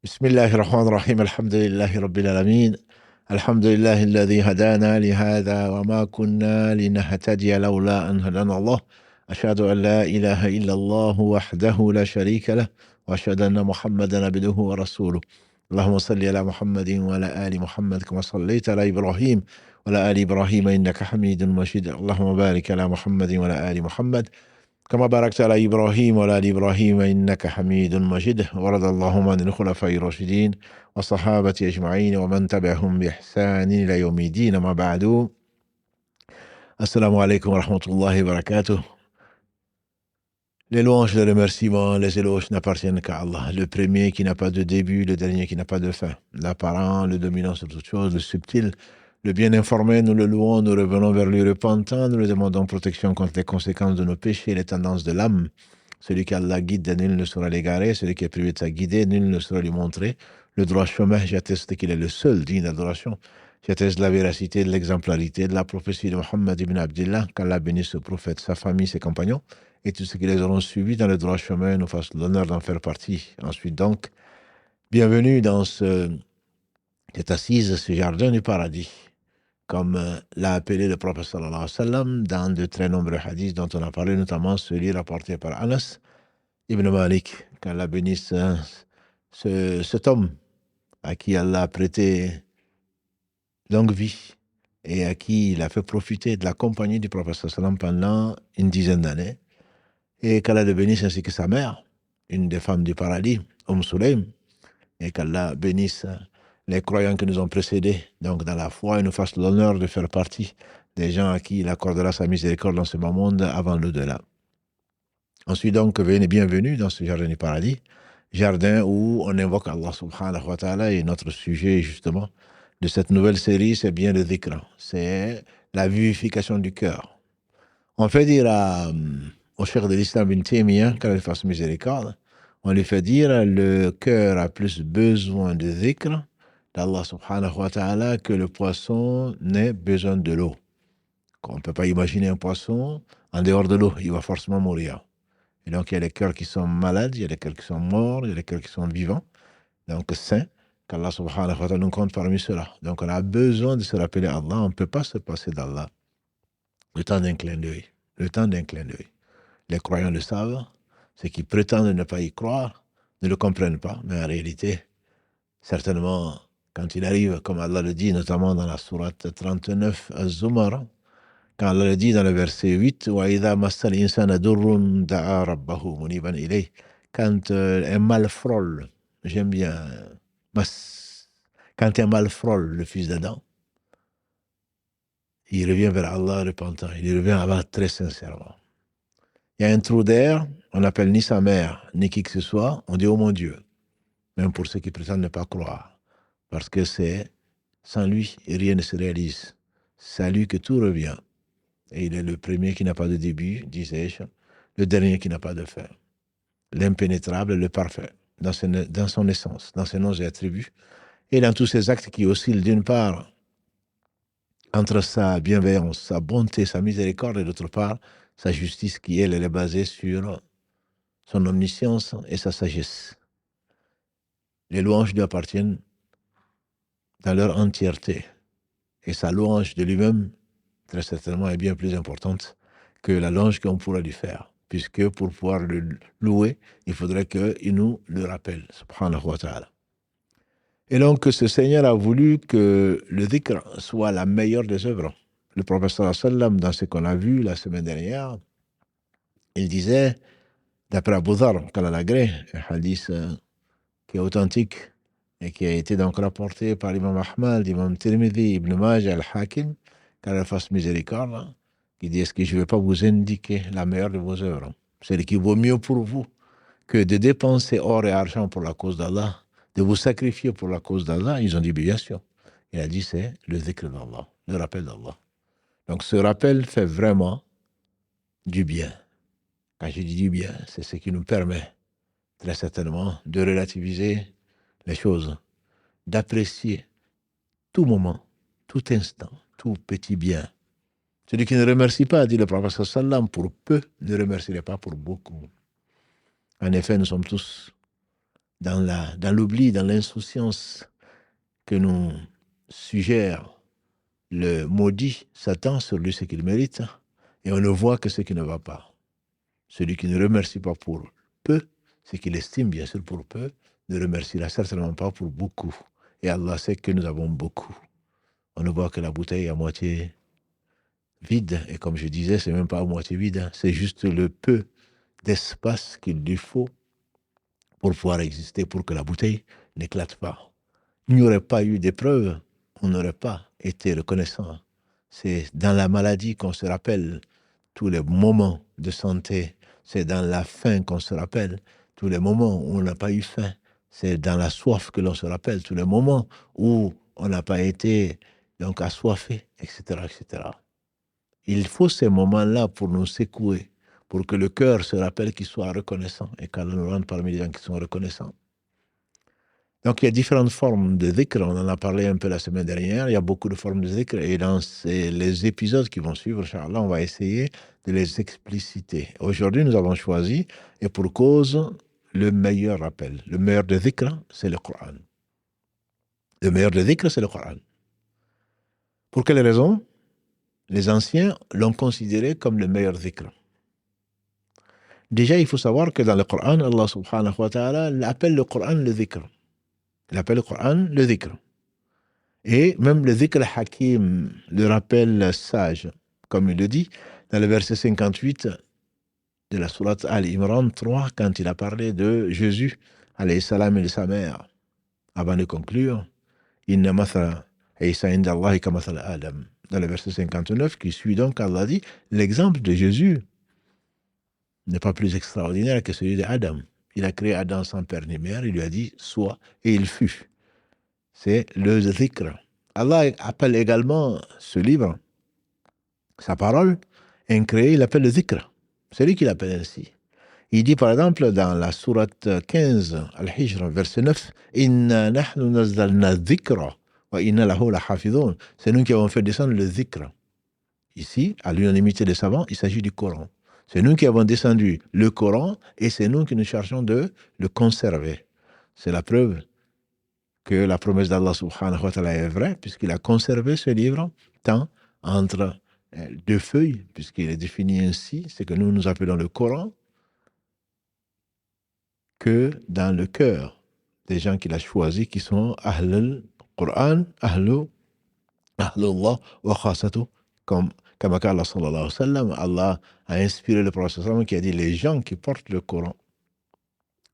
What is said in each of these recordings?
بسم الله الرحمن الرحيم الحمد لله رب العالمين الحمد لله الذي هدانا لهذا وما كنا لنهتدي لولا أن هدانا الله أشهد أن لا إله إلا الله وحده لا شريك له وأشهد أن محمدا عبده ورسوله اللهم صل على محمد وعلى آل محمد كما صليت على إبراهيم وعلى آل إبراهيم إنك حميد مجيد اللهم بارك على محمد وعلى آل محمد كما باركت على إبراهيم وعلى آل إبراهيم إنك حميد مجيد ورضى اللهم عن الخلفاء الراشدين والصحابة أجمعين ومن تبعهم بإحسان إلى يوم الدين ما بعد السلام عليكم ورحمة الله وبركاته. Les louanges, les remerciements, les éloges n'appartiennent qu'à Allah, le premier qui n'a pas de début, le dernier qui n'a pas de fin, l'apparent, le dominant sur toutes choses, le subtil, le bien informé, nous le louons, nous revenons vers lui repentant, nous lui demandons protection contre les conséquences de nos péchés et les tendances de l'âme. Celui qui Allah guide, nul ne saura l'égarer, celui qui est privé de sa guidée, nul ne saura lui montrer le droit chemin. J'atteste qu'il est le seul digne d'adoration. J'atteste de la véracité, de l'exemplarité, de la prophétie de Muhammad ibn Abdillah, qu'Allah bénisse ce prophète, sa famille, ses compagnons, et tous ceux qui les auront suivis dans le droit chemin, nous fassent l'honneur d'en faire partie. Ensuite donc, bienvenue dans cette assise, ce jardin du paradis, comme l'a appelé le prophète sallallahu alayhi wa sallam dans de très nombreux hadiths dont on a parlé, notamment celui rapporté par Anas ibn Malik, qu'Allah bénisse cet homme à qui Allah a prêté longue vie et à qui il a fait profiter de la compagnie du prophète sallallahu alayhi wa sallam pendant une dizaine d'années, et qu'Allah le bénisse ainsi que sa mère, une des femmes du paradis, Sulaym, et qu'Allah bénisse les croyants qui nous ont précédés, donc dans la foi, et nous fasse l'honneur de faire partie des gens à qui il accordera sa miséricorde dans ce bas monde avant l'au-delà. Ensuite donc, bienvenue dans ce jardin du paradis, jardin où on invoque Allah subhanahu wa ta'ala, et notre sujet justement de cette nouvelle série, c'est bien le dhikr, c'est la vivification du cœur. On fait dire au cheikh de l'islam Ibn Taymiyyah, qu'Allah lui fasse miséricorde, on lui fait dire le cœur a plus besoin de dhikr d'Allah subhanahu wa ta'ala que le poisson n'ait besoin de l'eau. On ne peut pas imaginer un poisson en dehors de l'eau, il va forcément mourir. Et donc il y a des cœurs qui sont malades, il y a des cœurs qui sont morts, il y a des cœurs qui sont vivants, donc saints, qu'Allah subhanahu wa ta'ala nous compte parmi ceux-là. Donc on a besoin de se rappeler Allah, on ne peut pas se passer d'Allah. Le temps d'un clin d'œil, le temps d'un clin d'œil. Les croyants le savent, ceux qui prétendent ne pas y croire ne le comprennent pas, mais en réalité, certainement, quand il arrive, comme Allah le dit, notamment dans la sourate 39, Az-Zumar, quand Allah le dit dans le verset 8, وَإِذَا مَسَّ الْإِنسَانَ دُرٌّ دَعَا رَبَّهُ مُنِيبًا إِلَيْهِ, quand un mal frôle, j'aime bien, quand un mal frôle le fils d'Adam, il revient vers Allah repentant, il revient à Allah très sincèrement. Il y a un trou d'air, on n'appelle ni sa mère, ni qui que ce soit, on dit « Oh mon Dieu », même pour ceux qui prétendent ne pas croire, parce que c'est sans lui, rien ne se réalise. C'est à lui que tout revient. Et il est le premier qui n'a pas de début, disais-je, le dernier qui n'a pas de fin, l'impénétrable, le parfait, dans son essence, dans ses noms et attributs, et dans tous ses actes qui oscillent d'une part entre sa bienveillance, sa bonté, sa miséricorde, et d'autre part, sa justice qui, elle est basée sur son omniscience et sa sagesse. Les louanges lui appartiennent dans leur entièreté. Et sa louange de lui-même, très certainement, est bien plus importante que la louange qu'on pourra lui faire. Puisque pour pouvoir le louer, il faudrait qu'il nous le rappelle, subhanahu wa ta'ala. Et donc, ce Seigneur a voulu que le dhikr soit la meilleure des œuvres. Le prophète sallallahu alayhi wa sallam, dans ce qu'on a vu la semaine dernière, il disait, d'après Abu Dharr, qu'Allah agrée, un hadith qui est authentique et qui a été donc rapporté par l'imam Ahmad, l'imam Tirmidhi, Ibn Majah, Al-Hakim, qu'Allah fasse miséricorde, qui dit, est-ce que je ne vais pas vous indiquer la meilleure de vos œuvres, celle qui vaut mieux pour vous que de dépenser or et argent pour la cause d'Allah, de vous sacrifier pour la cause d'Allah? Ils ont dit, bien sûr. Il a dit, c'est le dhikr d'Allah, le rappel d'Allah. Donc ce rappel fait vraiment du bien. Quand je dis du bien, c'est ce qui nous permet très certainement de relativiser les choses, d'apprécier tout moment, tout instant, tout petit bien. Celui qui ne remercie pas, dit le prophète sallam, pour peu, ne remercierait pas pour beaucoup. En effet, nous sommes tous dans l'oubli, dans l'insouciance que nous suggère le maudit Satan sur lui ce qu'il mérite, et on ne voit que ce qui ne va pas. Celui qui ne remercie pas pour peu, ce qu'il estime bien sûr pour peu, ne remerciera certainement pas pour beaucoup. Et Allah sait que nous avons beaucoup. On ne voit que la bouteille à moitié vide, et comme je disais, c'est même pas à moitié vide, c'est juste le peu d'espace qu'il lui faut pour pouvoir exister, pour que la bouteille n'éclate pas. Il n'y aurait pas eu d'épreuve, on n'aurait pas été reconnaissant. C'est dans la maladie qu'on se rappelle tous les moments de santé. C'est dans la faim qu'on se rappelle tous les moments où on n'a pas eu faim. C'est dans la soif que l'on se rappelle tous les moments où on n'a pas été donc assoiffé, etc., etc. Il faut ces moments-là pour nous secouer, pour que le cœur se rappelle qu'il soit reconnaissant et qu'Allah nous rende parmi les gens qui sont reconnaissants. Donc, il y a différentes formes de dhikr. On en a parlé un peu la semaine dernière. Il y a beaucoup de formes de dhikr. Et dans les épisodes qui vont suivre, Inch'Allah, on va essayer de les expliciter. Aujourd'hui, nous avons choisi, et pour cause, le meilleur rappel. Le meilleur de dhikr, c'est le Coran. Le meilleur de dhikr, c'est le Coran. Pour quelle raison? Les anciens l'ont considéré comme le meilleur dhikr. Déjà, il faut savoir que dans le Coran, Allah subhanahu wa ta'ala appelle le Coran le dhikr. Il appelle le Coran le dhikr. Et même le dhikr hakim, le rappel sage, comme il le dit dans le verset 58 de la sourate Al-Imran 3, quand il a parlé de Jésus, alayhi salam, et de sa mère. Avant de conclure, Inna mathala Isa inda Allahi ka mathala Adam. Dans le verset 59, qui suit donc, Allah dit, l'exemple de Jésus n'est pas plus extraordinaire que celui d'Adam. Il a créé Adam sans père ni mère, il lui a dit, sois, et il fut. C'est le dhikr. Allah appelle également ce livre, sa parole, incréé, il l'appelle le dhikr. C'est lui qui l'appelle ainsi. Il dit par exemple dans la sourate 15, Al-Hijr, verset 9, Inna nahnu nazzalna dhikra wa inna lahu lahafidhun. C'est nous qui avons fait descendre le dhikr. Ici, à l'unanimité des savants, il s'agit du Coran. C'est nous qui avons descendu le Coran et c'est nous qui nous chargeons de le conserver. C'est la preuve que la promesse d'Allah subhanahu wa ta'ala est vraie, puisqu'il a conservé ce livre, tant entre deux feuilles, puisqu'il est défini ainsi, c'est que nous appelons le Coran, que dans le cœur des gens qu'il a choisis, qui sont Ahlul Qur'an, Ahlullah wa Khasatu, comme Allah sallallahu alayhi wa sallam, Allah a inspiré le prophète qui a dit les gens qui portent le Coran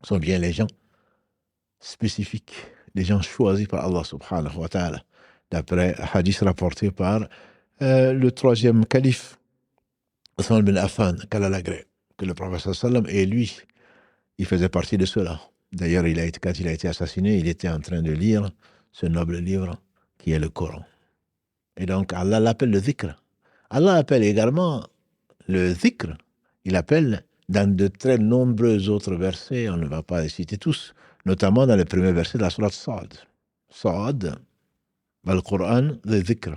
sont bien les gens spécifiques, les gens choisis par Allah subhanahu wa ta'ala, d'après un hadith rapporté par le troisième calife, Othman bin Affan, qu'Allah l'agrée, que le prophète sallam et lui, il faisait partie de ceux-là. D'ailleurs, quand il a été assassiné, il était en train de lire ce noble livre qui est le Coran. Et donc, Allah l'appelle le dhikr. Allah appelle également le dhikr. Il appelle dans de très nombreux autres versets, on ne va pas les citer tous, notamment dans le premier verset de la sourate Sa'd. Sa'd, Al-Qur'an, le dhikr.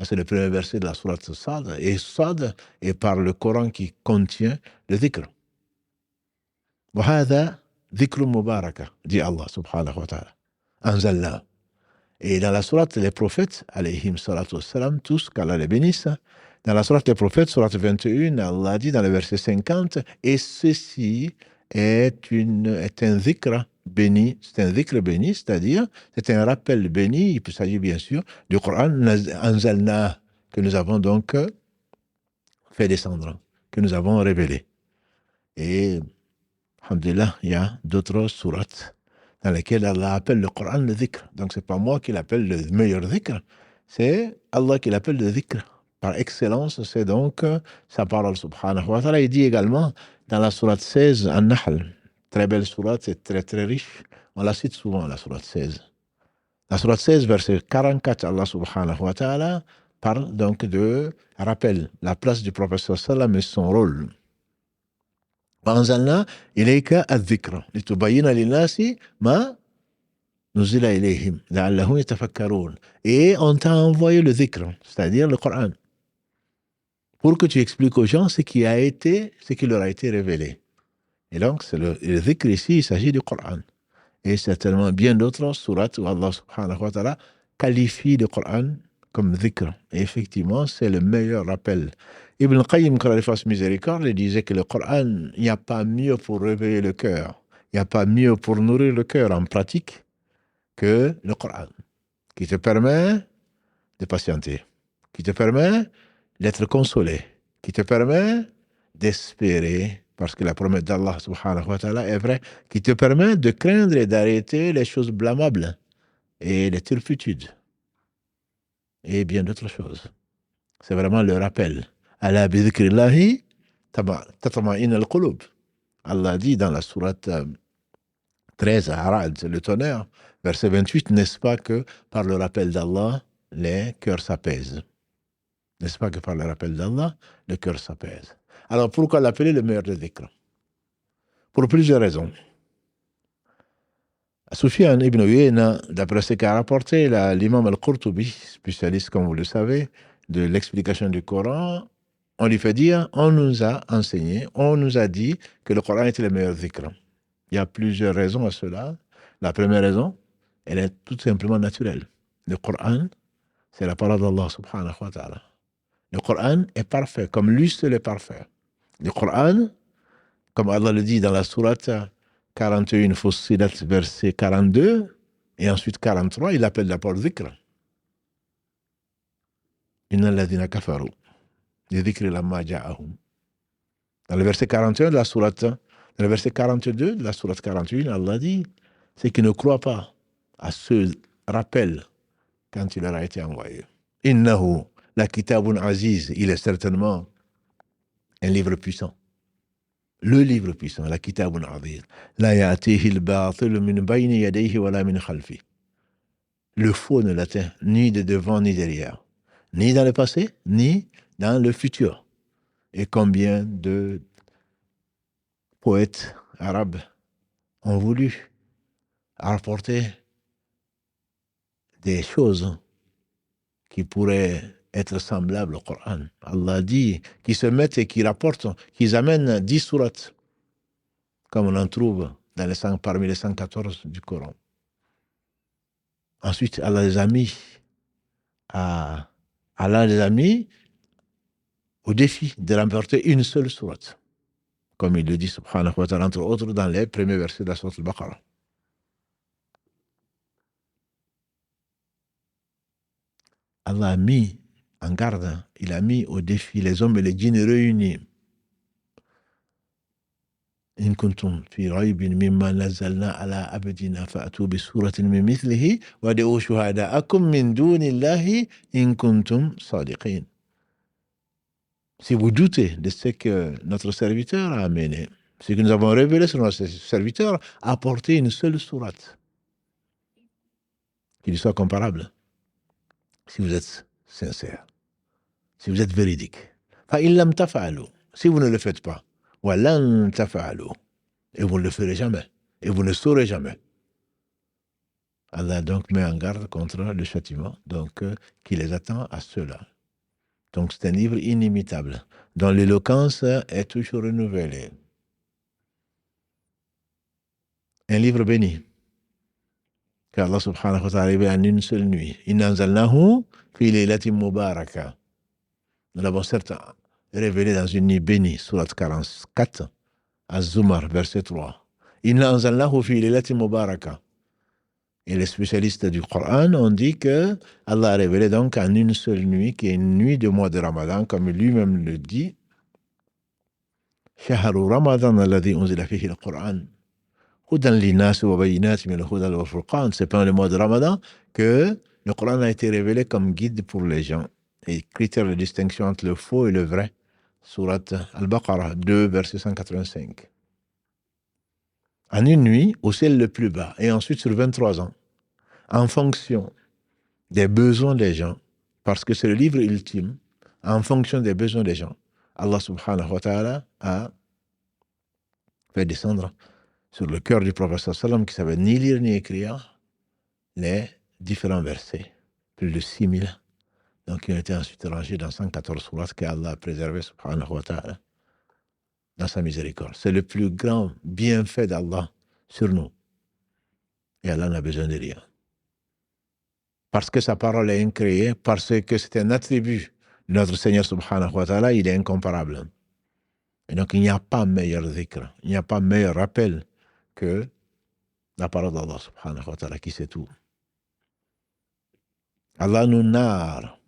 C'est le premier verset de la sourate Sa'd. Et Sa'd est par le Coran qui contient le dhikr. وهذا ذكر مباركة, dit Allah subhanahu wa ta'ala. Anzalna. Et dans la sourate les prophètes, alayhim salatu wassalam, tous, qu'Allah les bénisse, dans la sourate les prophètes, sourate 21, Allah dit dans le verset 50, et ceci est un dhikr béni, c'est un dhikr béni, c'est-à-dire, c'est un rappel béni, il s'agit bien sûr du Coran, Anzalna, que nous avons donc fait descendre, que nous avons révélé. Et alhamdulillah, il y a d'autres sourates dans lesquelles Allah appelle le Coran le dhikr. Donc, ce n'est pas moi qui l'appelle le meilleur dhikr, c'est Allah qui l'appelle le dhikr. Par excellence, c'est donc sa parole, subhanahu wa ta'ala. Il dit également dans la sourate 16, An-Nahl, très belle sourate, c'est très très riche. On la cite souvent, la sourate 16. La sourate 16, verset 44, Allah subhanahu wa ta'ala parle donc de, rappelle la place du prophète sallallahu alayhi wa sallam et son rôle. وأنزلنا إليك الذكر لتبين للناس ما نزل إليهم لعلهم يتفكرون. Et on t'a envoyé le dhikr, c'est-à-dire le Coran, pour que tu expliques aux gens ce qui leur a été révélé. Et donc, c'est le dhikr ici, il s'agit du Coran. et certainement bien d'autres sourates où Allah subhanahu wa ta'ala qualifie le Coran comme dhikr. Et effectivement, c'est le meilleur rappel. Ibn Qayyim, qu'Allah lui fasse miséricorde, il disait que le Coran, il n'y a pas mieux pour réveiller le cœur, il n'y a pas mieux pour nourrir le cœur en pratique que le Coran, qui te permet de patienter, qui te permet d'être consolé, qui te permet d'espérer, parce que la promesse d'Allah subhanahu wa ta'ala est vraie, qui te permet de craindre et d'arrêter les choses blâmables et les turpitudes et bien d'autres choses. C'est vraiment le rappel. Ala bi dhikrillahi tatma'innu al-qulub. Allah dit dans la sourate 13 à Arad, le tonnerre, verset 28, n'est-ce pas que par le rappel d'Allah, les cœurs s'apaisent. N'est-ce pas que par le rappel d'Allah, le cœur s'apaise. Alors pourquoi l'appeler le meilleur des dhikr? Pour plusieurs raisons. Sufyan ibn Uyayna, d'après ce qu'a rapporté l'imam al-Qurtubi, spécialiste, comme vous le savez, de l'explication du Coran, on lui fait dire, on nous a enseigné, on nous a dit que le Coran était le meilleur dhikr. Il y a plusieurs raisons à cela. La première raison, elle est tout simplement naturelle. Le Coran, c'est la parole d'Allah subhanahu wa ta'ala. Le Coran est parfait, comme lui seul est parfait. Le Coran, comme Allah le dit dans la sourate 41, Fussilat, verset 42, et ensuite 43, il appelle d'abord dhikr. Inna alladhina kafaru, li dhikri lamma ja'ahum. Dans le verset 41 de la sourate, dans le verset 42 de la sourate 41, Allah dit, c'est qu'ils ne croient pas à ce rappel quand il leur a été envoyé. Innahu la kitabun aziz, il est certainement un livre puissant. Le livre puissant, la kitabun aziz. La ya'tihi al-batil min bayni yadayhi wa la min khalfi. Le faux ne l'atteint ni de devant ni derrière, ni dans le passé, ni dans le futur. Et combien de poètes arabes ont voulu rapporter des choses qui pourraient être semblables au Coran. Allah dit qu'ils se mettent et qu'ils rapportent, qu'ils amènent 10 sourates, comme on en trouve dans parmi les 114 du Coran. Ensuite, Allah les a mis au défi de remporter une seule sourate, comme il le dit subhanahu wa ta'ala, entre autres dans les premiers versets de la sourate al-Baqarah. Allah a mis en garde, il a mis au défi les hommes et les djinns réunis. In kuntum fi raybin mimma nazzalna ala abdina fa'tu bi suratin min mithlihi wad'u shuhada'akum min dunillahi in kuntum sadiqin. Si vous doutez de ce que notre serviteur a amené, ce que nous avons révélé sur notre serviteur, apportez une seule sourate qui lui soit comparable. Si vous êtes sincère, si vous êtes véridique. Fa'illam tafa'alu, si vous ne le faites pas, walan tafa'alu, et vous ne le ferez jamais, et vous ne saurez jamais. Allah donc met en garde contre le châtiment donc, qui les attend à ceux-là. Donc c'est un livre inimitable, dont l'éloquence est toujours renouvelée. Un livre béni, qu'Allah subhanahu wa ta'ala a révélé en une seule nuit. Inna anzalnahu fi laylatin mubaraka. Nous l'avons certes révélé dans une nuit bénie, sourate 44, Az-Zumar, verset 3. Inna anzalnahu fi laylatin mubaraka. Et les spécialistes du Coran ont dit que Allah a révélé donc en une seule nuit, qui est une nuit du mois de Ramadan, comme lui-même le dit. Shahru Ramadan alladhi unzila fihi al-Qur'an. C'est pendant le mois de Ramadan que le Coran a été révélé comme guide pour les gens et critère de distinction entre le faux et le vrai. Sourate Al-Baqarah 2, verset 185. En une nuit, au ciel le plus bas, et ensuite sur 23 ans, en fonction des besoins des gens, parce que c'est le livre ultime, en fonction des besoins des gens, Allah subhanahu wa ta'ala a fait descendre sur le cœur du prophète sallam, qui ne savait ni lire ni écrire, les différents versets, plus de 6000. Donc, ils ont été ensuite rangés dans 114 sourates qu'Allah a préservé, subhanahu wa ta'ala, dans sa miséricorde. C'est le plus grand bienfait d'Allah sur nous. Et Allah n'a besoin de rien. Parce que sa parole est incréée, parce que c'est un attribut de notre Seigneur subhanahu wa ta'ala, il est incomparable. Et donc, il n'y a pas meilleur zikr, il n'y a pas meilleur rappel que la parole d'Allah subhanahu wa ta'ala qui sait tout. Allah nous narre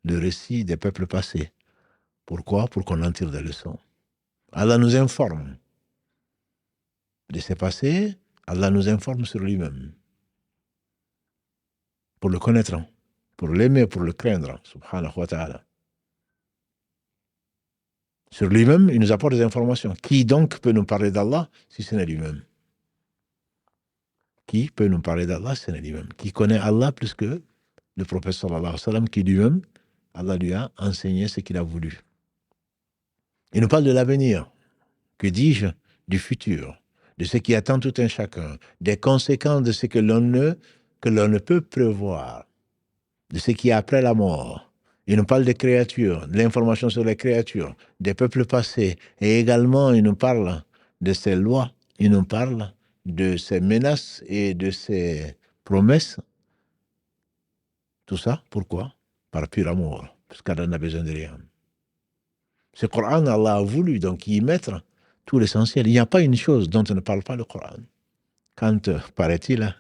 le récit des peuples passés. Pourquoi? Pour qu'on en tire des leçons. Allah nous informe de ses passés, Allah nous informe sur lui-même. Pour le connaître, pour l'aimer, pour le craindre, subhanahu wa ta'ala. Sur lui-même, il nous apporte des informations. Qui donc peut nous parler d'Allah si ce n'est lui-même? Qui peut nous parler d'Allah si ce n'est lui-même? Qui connaît Allah plus que le prophète sallallahu alayhi wa sallam, qui lui-même, Allah lui a enseigné ce qu'il a voulu. Il nous parle de l'avenir. Que dis-je? Du futur, de ce qui attend tout un chacun, des conséquences de ce que l'on ne peut prévoir, de ce qui est après la mort. Il nous parle des créatures, de l'information sur les créatures, des peuples passés, et également il nous parle de ses lois, il nous parle de ses menaces et de ses promesses. Tout ça, pourquoi? Par pur amour, parce qu'Allah n'a besoin de rien. Ce Coran, Allah a voulu donc y mettre tout l'essentiel. Il n'y a pas une chose dont on ne parle pas le Coran. Quand, paraît-il,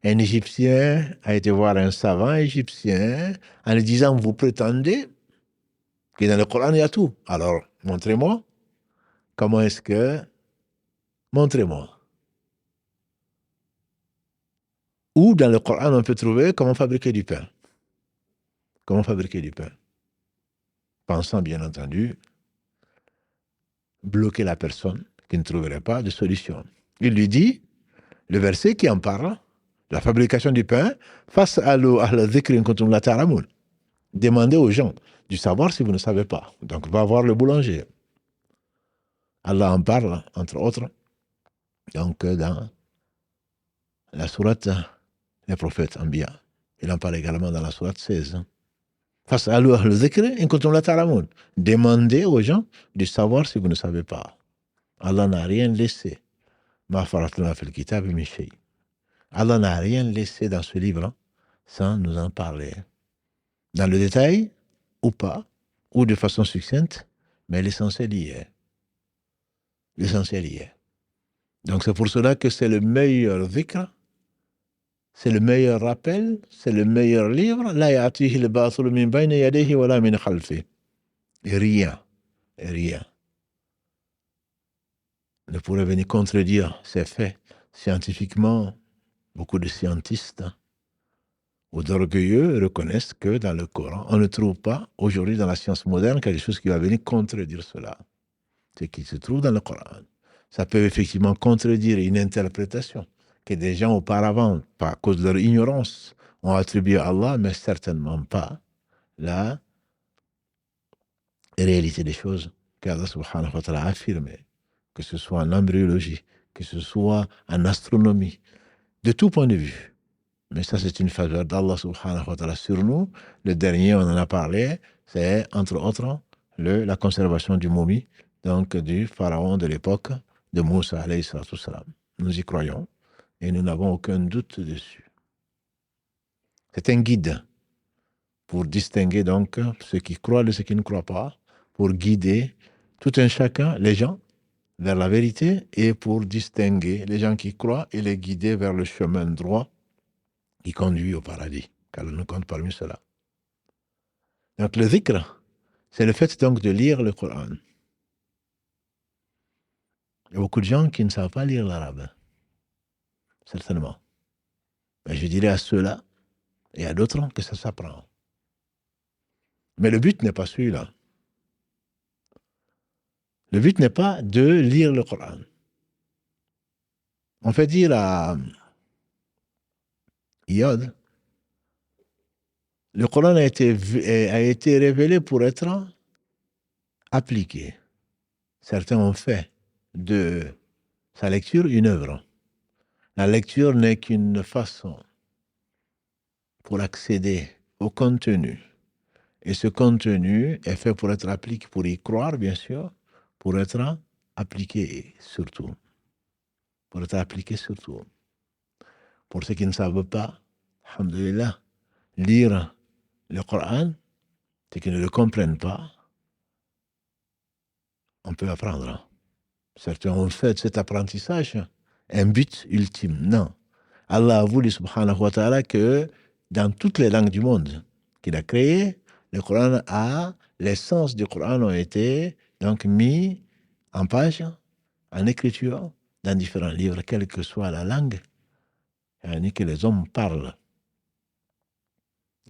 un Égyptien a été voir un savant égyptien en lui disant, vous prétendez que dans le Coran, il y a tout. Alors, montrez-moi. Comment est-ce que... Montrez-moi. Où dans le Coran, on peut trouver comment fabriquer du pain. Comment fabriquer du pain. Pensant, bien entendu, bloquer la personne qui ne trouverait pas de solution. Il lui dit, le verset qui en parle, la fabrication du pain, face à al-dhikr kuntum la ta'lamun. Demandez aux gens du savoir si vous ne savez pas. Donc, va voir le boulanger. Allah en parle, entre autres, donc dans la sourate Les prophètes Anbiya. Il en parle également dans la sourate 16. Face à al-dhikr kuntum la ta'lamun. Demandez aux gens du savoir si vous ne savez pas. Allah n'a rien laissé. Ma faratna fil kitab min shay. Allah n'a rien laissé dans ce livre sans nous en parler. Dans le détail, ou pas, ou de façon succincte, mais l'essentiel y est. L'essentiel y est. Donc c'est pour cela que c'est le meilleur dhikr, c'est le meilleur rappel, c'est le meilleur livre. La ya'tihi al-batil min bayni yadayhi wa la min khalfihi. Et rien ne pourrait venir contredire ces faits. Scientifiquement, beaucoup de scientistes ou d'orgueilleux reconnaissent que dans le Coran, on ne trouve pas aujourd'hui dans la science moderne quelque chose qui va venir contredire cela. Ce qui se trouve dans le Coran. Ça peut effectivement contredire une interprétation que des gens auparavant, à cause de leur ignorance, ont attribuée à Allah, mais certainement pas la réalité des choses qu'Allah subhanahu wa ta'ala a affirmé, que ce soit en embryologie, que ce soit en astronomie, de tout point de vue. Mais ça, c'est une faveur d'Allah subhanahu wa ta'ala sur nous. Le dernier, on en a parlé, c'est, entre autres, la conservation du momie, donc du pharaon de l'époque de Moussa, alayhi salatu wassalam. Nous y croyons et nous n'avons aucun doute dessus. C'est un guide pour distinguer donc ceux qui croient de ceux qui ne croient pas, pour guider tout un chacun, les gens, vers la vérité et pour distinguer les gens qui croient et les guider vers le chemin droit qui conduit au paradis, car on nous compte parmi cela. Donc le dhikr, c'est le fait donc de lire le Coran. Il y a beaucoup de gens qui ne savent pas lire l'arabe, certainement. Mais je dirais à ceux-là et à d'autres que ça s'apprend. Mais le but n'est pas celui-là. Le but n'est pas de lire le Coran. On fait dire à Iyad, le Coran a été révélé pour être appliqué. Certains ont fait de sa lecture une œuvre. La lecture n'est qu'une façon pour accéder au contenu. Et ce contenu est fait pour être appliqué, pour y croire, bien sûr, pour être appliqué surtout. Pour être appliqué surtout. Pour ceux qui ne savent pas, alhamdoulilah, lire le Coran, ceux qui ne le comprennent pas, on peut apprendre. Certains ont fait de cet apprentissage un but ultime. Non. Allah a voulu, subhanahu wa ta'ala, que dans toutes les langues du monde qu'il a créées, le Coran l'essence du Coran ont été donc mis en page, en écriture, dans différents livres, quelle que soit la langue, et que les hommes parlent,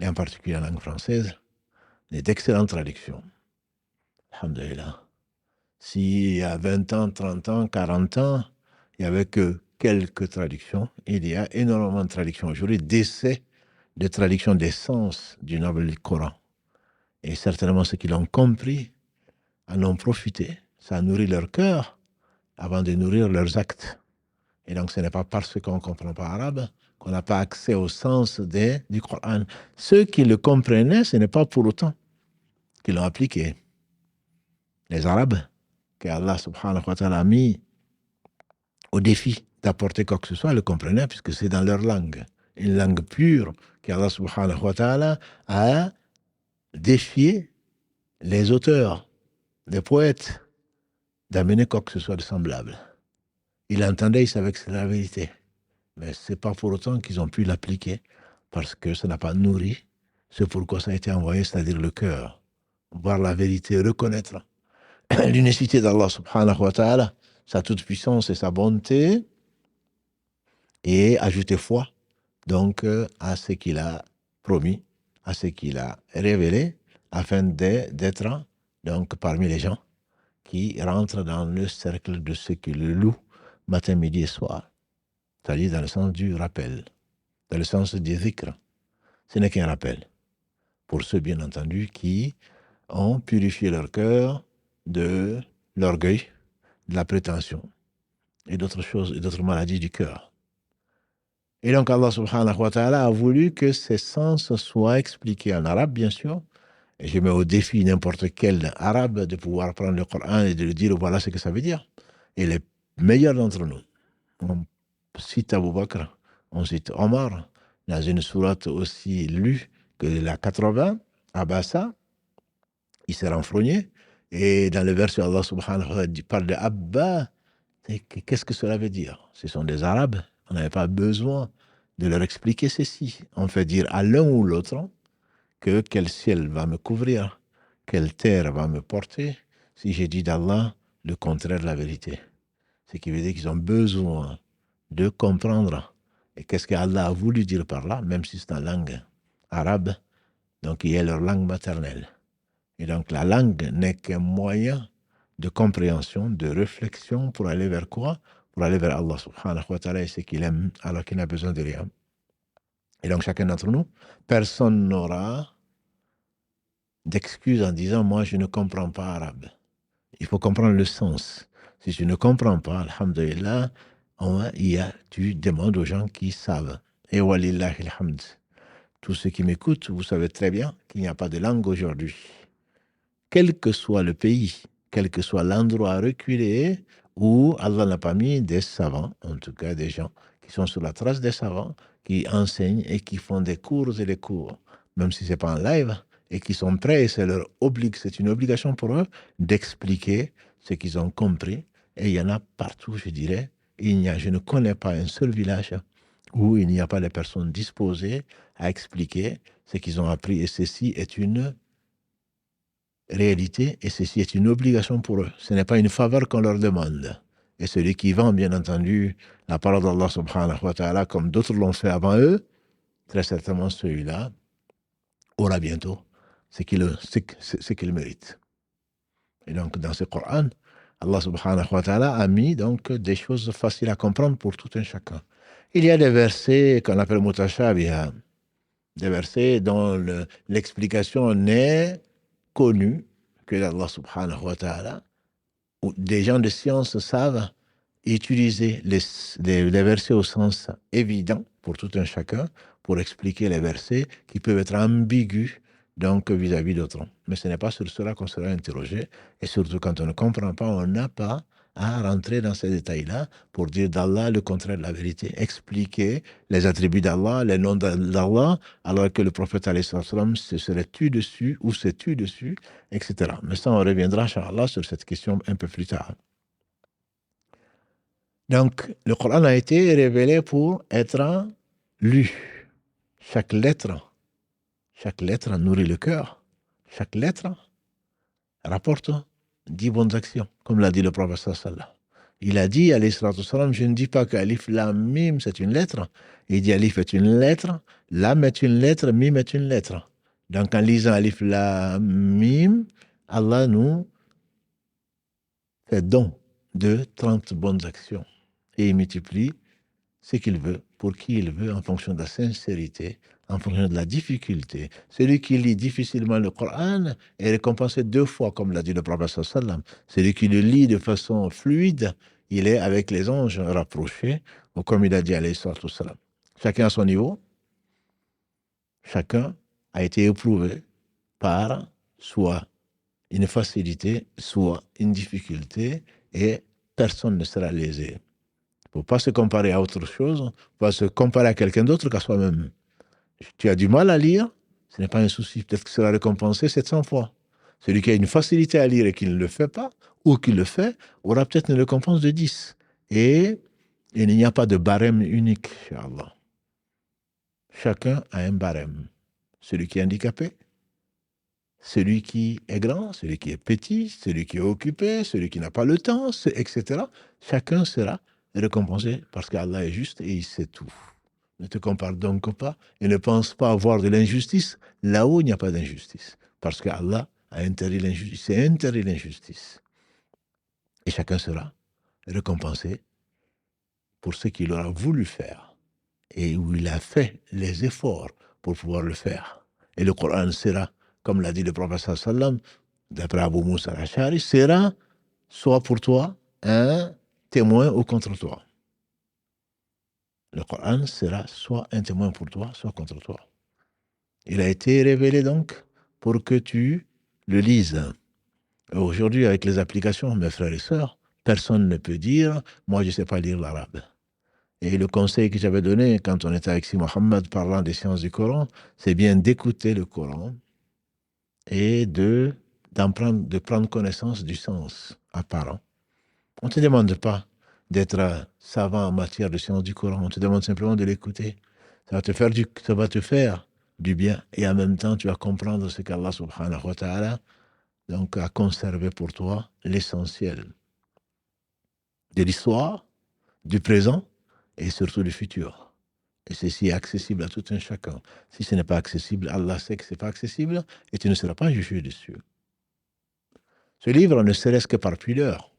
et en particulier la langue française, il d'excellentes traductions. Alhamdulillah. S'il y a 20 ans, 30 ans, 40 ans, il n'y avait que quelques traductions, il y a énormément de traductions aujourd'hui, d'essais de traduction des sens du noble Coran. Et certainement ceux qui l'ont compris en ont profité. Ça a nourri leur cœur avant de nourrir leurs actes. Et donc ce n'est pas parce qu'on ne comprend pas arabe qu'on n'a pas accès au sens du Coran. Ceux qui le comprenaient, ce n'est pas pour autant qu'ils l'ont appliqué. Les Arabes, qu'Allah subhanahu wa ta'ala a mis au défi d'apporter quoi que ce soit, le comprenaient puisque c'est dans leur langue. Une langue pure qu'Allah subhanahu wa ta'ala a défié les auteurs, les poètes, d'amener quoi que ce soit de semblable. Ils l'entendaient, ils savaient que c'est la vérité. Mais ce n'est pas pour autant qu'ils ont pu l'appliquer parce que ça n'a pas nourri ce pourquoi ça a été envoyé, c'est-à-dire le cœur. Voir la vérité, reconnaître l'unicité d'Allah subhanahu wa ta'ala, sa toute-puissance et sa bonté, et ajouter foi donc à ce qu'il a promis, à ce qu'il a révélé, afin d'être donc parmi les gens qui rentrent dans le cercle de ceux qui le louent matin, midi et soir. C'est-à-dire dans le sens du rappel, dans le sens du dhikr. Ce n'est qu'un rappel. Pour ceux, bien entendu, qui ont purifié leur cœur de l'orgueil, de la prétention et d'autres choses, et d'autres maladies du cœur. Et donc Allah subhanahu wa ta'ala a voulu que ces sens soient expliqués en arabe, bien sûr. Et je mets au défi n'importe quel arabe de pouvoir prendre le Coran et de lui dire voilà ce que ça veut dire. Et les meilleurs d'entre nous, on cite Abu Bakr, on cite Omar, dans une sourate aussi lue que la 80, Abasa, il s'est renfrogné. Et dans le verset, Allah subhanahu wa ta'ala parle de Abba. Qu'est-ce que cela veut dire? Ce sont des Arabes. On n'avait pas besoin de leur expliquer ceci. On fait dire à l'un ou l'autre que quel ciel va me couvrir, quelle terre va me porter, si j'ai dit d'Allah le contraire de la vérité. Ce qui veut dire qu'ils ont besoin de comprendre. Et qu'est-ce qu'Allah a voulu dire par là, même si c'est en langue arabe, donc il y a leur langue maternelle. Et donc la langue n'est qu'un moyen de compréhension, de réflexion pour aller vers quoi? Pour aller vers Allah subhanahu wa ta'ala et ce qu'il aime, alors qu'il n'a besoin de rien. Et donc chacun d'entre nous, personne n'aura d'excuses en disant moi je ne comprends pas arabe. Il faut comprendre le sens. Si tu ne comprends pas, alhamdulillah, tu demandes aux gens qui savent. Et walillahi alhamd. Tous ceux qui m'écoutent, vous savez très bien qu'il n'y a pas de langue aujourd'hui. Quel que soit le pays, quel que soit l'endroit reculé où Allah n'a pas mis des savants, en tout cas des gens qui sont sur la trace des savants, qui enseignent et qui font des cours et des cours, même si ce n'est pas en live, et qui sont prêts, et c'est une obligation pour eux d'expliquer ce qu'ils ont compris. Et il y en a partout, je dirais. Je ne connais pas un seul village où il n'y a pas de personnes disposées à expliquer ce qu'ils ont appris. Et ceci est une réalité, et ceci est une obligation pour eux. Ce n'est pas une faveur qu'on leur demande. Et celui qui vend, bien entendu, la parole d'Allah subhanahu wa ta'ala, comme d'autres l'ont fait avant eux, très certainement celui-là aura bientôt ce qu'il mérite. Et donc, dans ce Coran, Allah subhanahu wa ta'ala a mis donc des choses faciles à comprendre pour tout un chacun. Il y a des versets qu'on appelle mutashabiha, des versets dont l'explication n'est connue que d'Allah subhanahu wa ta'ala, où des gens de science savent utiliser les versets au sens évident pour tout un chacun, pour expliquer les versets qui peuvent être ambigus donc vis-à-vis d'autres. Mais ce n'est pas sur cela qu'on sera interrogé, et surtout quand on ne comprend pas, on n'a pas à rentrer dans ces détails-là pour dire d'Allah le contraire de la vérité, expliquer les attributs d'Allah, les noms d'Allah, alors que le prophète alayhi salam se serait tué dessus ou se tue dessus, etc. Mais ça, on reviendra, Inch'Allah, sur cette question un peu plus tard. Donc, le Coran a été révélé pour être lu. Chaque lettre nourrit le cœur. Chaque lettre rapporte 10 bonnes actions, comme l'a dit le prophète sallallahu. Il a dit, alayhi salatu salam, je ne dis pas que Alif Lam Mim c'est une lettre. Il dit Alif est une lettre, Lam est une lettre, Mim est une lettre. Donc en lisant Alif Lam Mim, Allah nous fait don de 30 bonnes actions. Et il multiplie ce qu'il veut, pour qui il veut, en fonction de la sincérité, en fonction de la difficulté. Celui qui lit difficilement le Coran est récompensé 2 fois, comme l'a dit le prophète sallam. Celui qui le lit de façon fluide, il est avec les anges rapprochés, ou comme il a dit alayhi sallam. Chacun à son niveau, chacun a été éprouvé par soit une facilité, soit une difficulté, et personne ne sera lésé. Il ne faut pas se comparer à autre chose, il ne faut pas se comparer à quelqu'un d'autre qu'à soi-même. Tu as du mal à lire, ce n'est pas un souci, peut-être que ça sera récompensé 700 fois. Celui qui a une facilité à lire et qui ne le fait pas, ou qui le fait, aura peut-être une récompense de 10. Et il n'y a pas de barème unique, Inch'Allah. Chacun a un barème. Celui qui est handicapé, celui qui est grand, celui qui est petit, celui qui est occupé, celui qui n'a pas le temps, etc. Chacun sera récompensé parce qu'Allah est juste et il sait tout. Ne te compare donc pas et ne pense pas avoir de l'injustice là où il n'y a pas d'injustice. Parce qu'Allah a interdit l'injustice, c'est interdit l'injustice. Et chacun sera récompensé pour ce qu'il aura voulu faire et où il a fait les efforts pour pouvoir le faire. Et le Coran sera, comme l'a dit le prophète sallam, d'après Abu Moussa al-Ash'ari, sera soit pour toi un témoin ou contre toi. Le Coran sera soit un témoin pour toi, soit contre toi. Il a été révélé donc pour que tu le lises. Aujourd'hui, avec les applications, mes frères et sœurs, personne ne peut dire « moi, je ne sais pas lire l'arabe ». Et le conseil que j'avais donné quand on était avec Si Mohammed parlant des sciences du Coran, c'est bien d'écouter le Coran et de prendre connaissance du sens apparent. On ne te demande pas d'être savant en matière de sciences du Coran, on te demande simplement de l'écouter. Ça va te faire du bien et en même temps tu vas comprendre ce qu'Allah subhanahu wa ta'ala donc a conservé pour toi l'essentiel de l'histoire, du présent et surtout du futur. Et ceci est accessible à tout un chacun. Si ce n'est pas accessible, Allah sait que ce n'est pas accessible et tu ne seras pas jugé dessus. Ce livre ne serait-ce que par pudeur.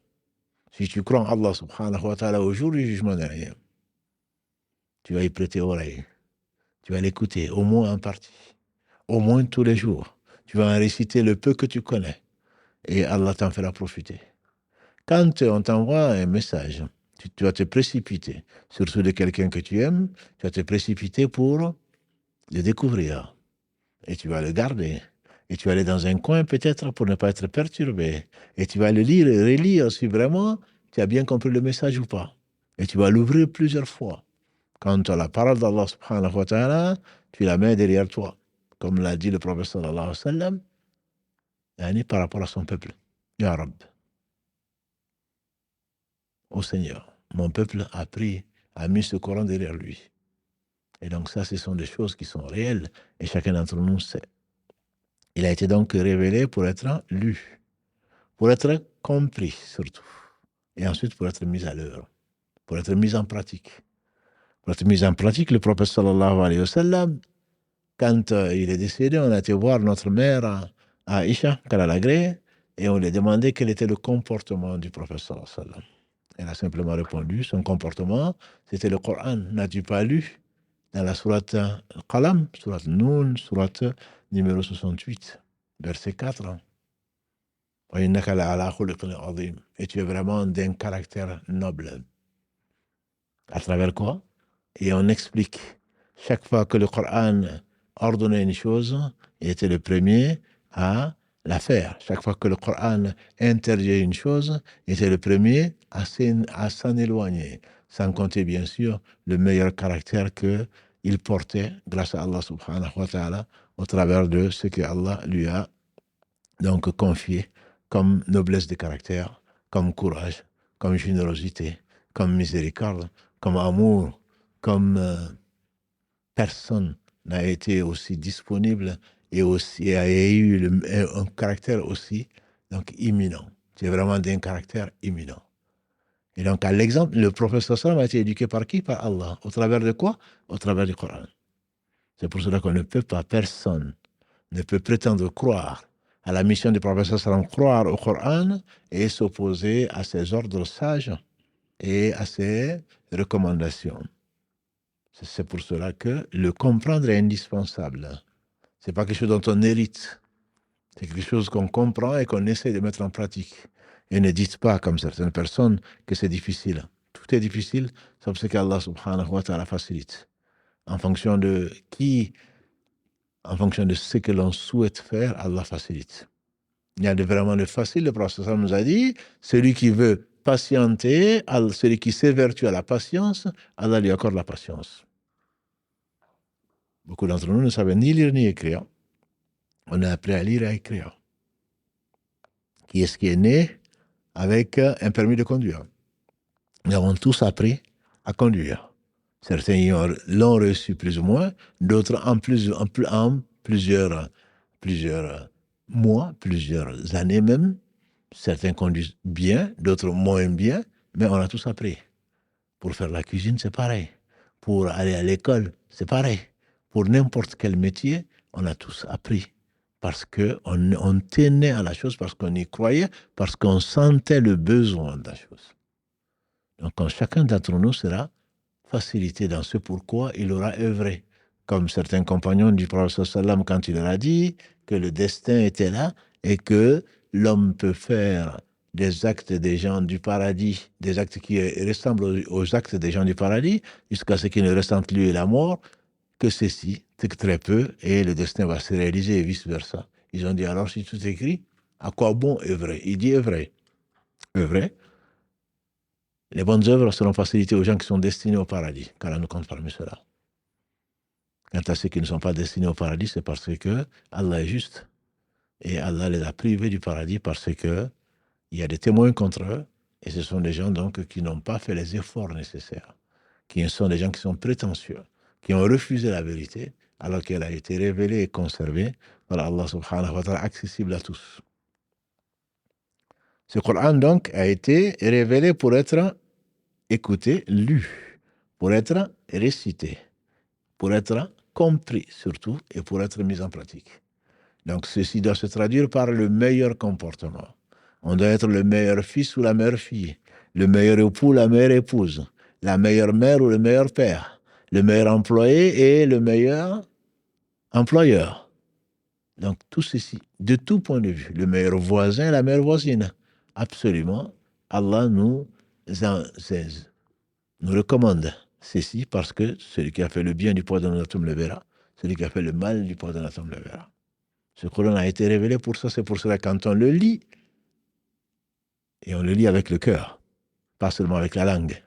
Si tu crois en Allah subhanahu wa ta'ala au jour du jugement dernier, tu vas y prêter oreille. Tu vas l'écouter, au moins en partie. Au moins tous les jours. Tu vas en réciter le peu que tu connais. Et Allah t'en fera profiter. Quand on t'envoie un message, tu vas te précipiter, surtout de quelqu'un que tu aimes, tu vas te précipiter pour le découvrir. Et tu vas le garder. Et tu vas aller dans un coin peut-être pour ne pas être perturbé. Et tu vas le lire et relire si vraiment tu as bien compris le message ou pas. Et tu vas l'ouvrir plusieurs fois. Quand tu as la parole d'Allah subhanahu wa ta'ala, tu la mets derrière toi. Comme l'a dit le prophète sallallahu alayhi wa sallam, par rapport à son peuple. Ya Rab. Ô Seigneur, mon peuple a mis ce Coran derrière lui. Et donc ça, ce sont des choses qui sont réelles et chacun d'entre nous sait. Il a été donc révélé pour être lu, pour être compris surtout, et ensuite pour être mis à l'œuvre, pour être mis en pratique. Pour être mis en pratique, le prophète sallallahu alayhi wa sallam, quand il est décédé, on a été voir notre mère Aïcha, qu'elle a l'agréé, et on lui a demandé quel était le comportement du prophète sallallahu alayhi wa sallam. Elle a simplement répondu, son comportement, c'était le Coran. N'as-tu pas lu dans la sourate Qalam, sourate Noun, sourate numéro 68, verset 4. Et tu es vraiment d'un caractère noble. À travers quoi? Et on explique. Chaque fois que le Coran ordonnait une chose, il était le premier à la faire. Chaque fois que le Coran interdit une chose, il était le premier à s'en éloigner. Sans compter, bien sûr, le meilleur caractère qu'il portait grâce à Allah subhanahu wa ta'ala au travers de ce que Allah lui a donc confié comme noblesse de caractère, comme courage, comme générosité, comme miséricorde, comme amour, comme personne n'a été aussi disponible et aussi a eu un caractère aussi donc imminent. C'est vraiment d'un caractère imminent. Et donc, à l'exemple, le professeur Sallam a été éduqué par qui? Par Allah. Au travers de quoi? Au travers du Coran. C'est pour cela qu'on ne peut pas, personne ne peut prétendre croire à la mission du professeur Sallam, croire au Coran et s'opposer à ses ordres sages et à ses recommandations. C'est pour cela que le comprendre est indispensable. Ce n'est pas quelque chose dont on hérite. C'est quelque chose qu'on comprend et qu'on essaie de mettre en pratique. Et ne dites pas, comme certaines personnes, que c'est difficile. Tout est difficile, sauf ce qu'Allah subhanahu wa ta'ala facilite. En fonction de ce que l'on souhaite faire, Allah facilite. Il y a vraiment le facile, le prophète nous a dit, celui qui veut patienter, celui qui s'évertue à la patience, Allah lui accorde la patience. Beaucoup d'entre nous ne savaient ni lire ni écrire. On a appris à lire et à écrire. Qui est-ce qui est né avec un permis de conduire? Nous avons tous appris à conduire. Certains l'ont reçu plus ou moins, d'autres en plusieurs mois, plusieurs années même. Certains conduisent bien, d'autres moins bien, mais on a tous appris. Pour faire la cuisine, c'est pareil. Pour aller à l'école, c'est pareil. Pour n'importe quel métier, on a tous appris. Parce qu'on tenait à la chose, parce qu'on y croyait, parce qu'on sentait le besoin de la chose. Donc, quand chacun d'entre nous sera facilité dans ce pourquoi il aura œuvré. Comme certains compagnons du prophète sallam, quand il leur a dit que le destin était là et que l'homme peut faire des actes des gens du paradis, des actes qui ressemblent aux actes des gens du paradis, jusqu'à ce qu'il ne reste entre lui et la mort, que ceci, c'est que très peu, et le destin va se réaliser et vice-versa. Ils ont dit, alors si tout est écrit, à quoi bon œuvrer? Il dit œuvrer. Œuvrer. Les bonnes œuvres seront facilitées aux gens qui sont destinés au paradis, car Allah nous compte parmi ceux-là. Quant à ceux qui ne sont pas destinés au paradis, c'est parce que Allah est juste. Et Allah les a privés du paradis parce que il y a des témoins contre eux, et ce sont des gens donc qui n'ont pas fait les efforts nécessaires, qui sont des gens qui sont prétentieux, qui ont refusé la vérité, alors qu'elle a été révélée et conservée par Allah subhanahu wa ta'ala, accessible à tous. Ce Coran donc a été révélé pour être écouté, lu, pour être récité, pour être compris surtout, et pour être mis en pratique. Donc ceci doit se traduire par le meilleur comportement. On doit être le meilleur fils ou la meilleure fille, le meilleur époux, la meilleure épouse, la meilleure mère ou le meilleur père, le meilleur employé et le meilleur employeur. Donc tout ceci, de tout point de vue, le meilleur voisin et la meilleure voisine. Absolument, Allah nous recommande ceci parce que celui qui a fait le bien du poids d'un atome le verra, celui qui a fait le mal du poids d'un atome le verra. Ce Coran a été révélé pour ça, c'est pour cela que quand on le lit, et on le lit avec le cœur, pas seulement avec la langue,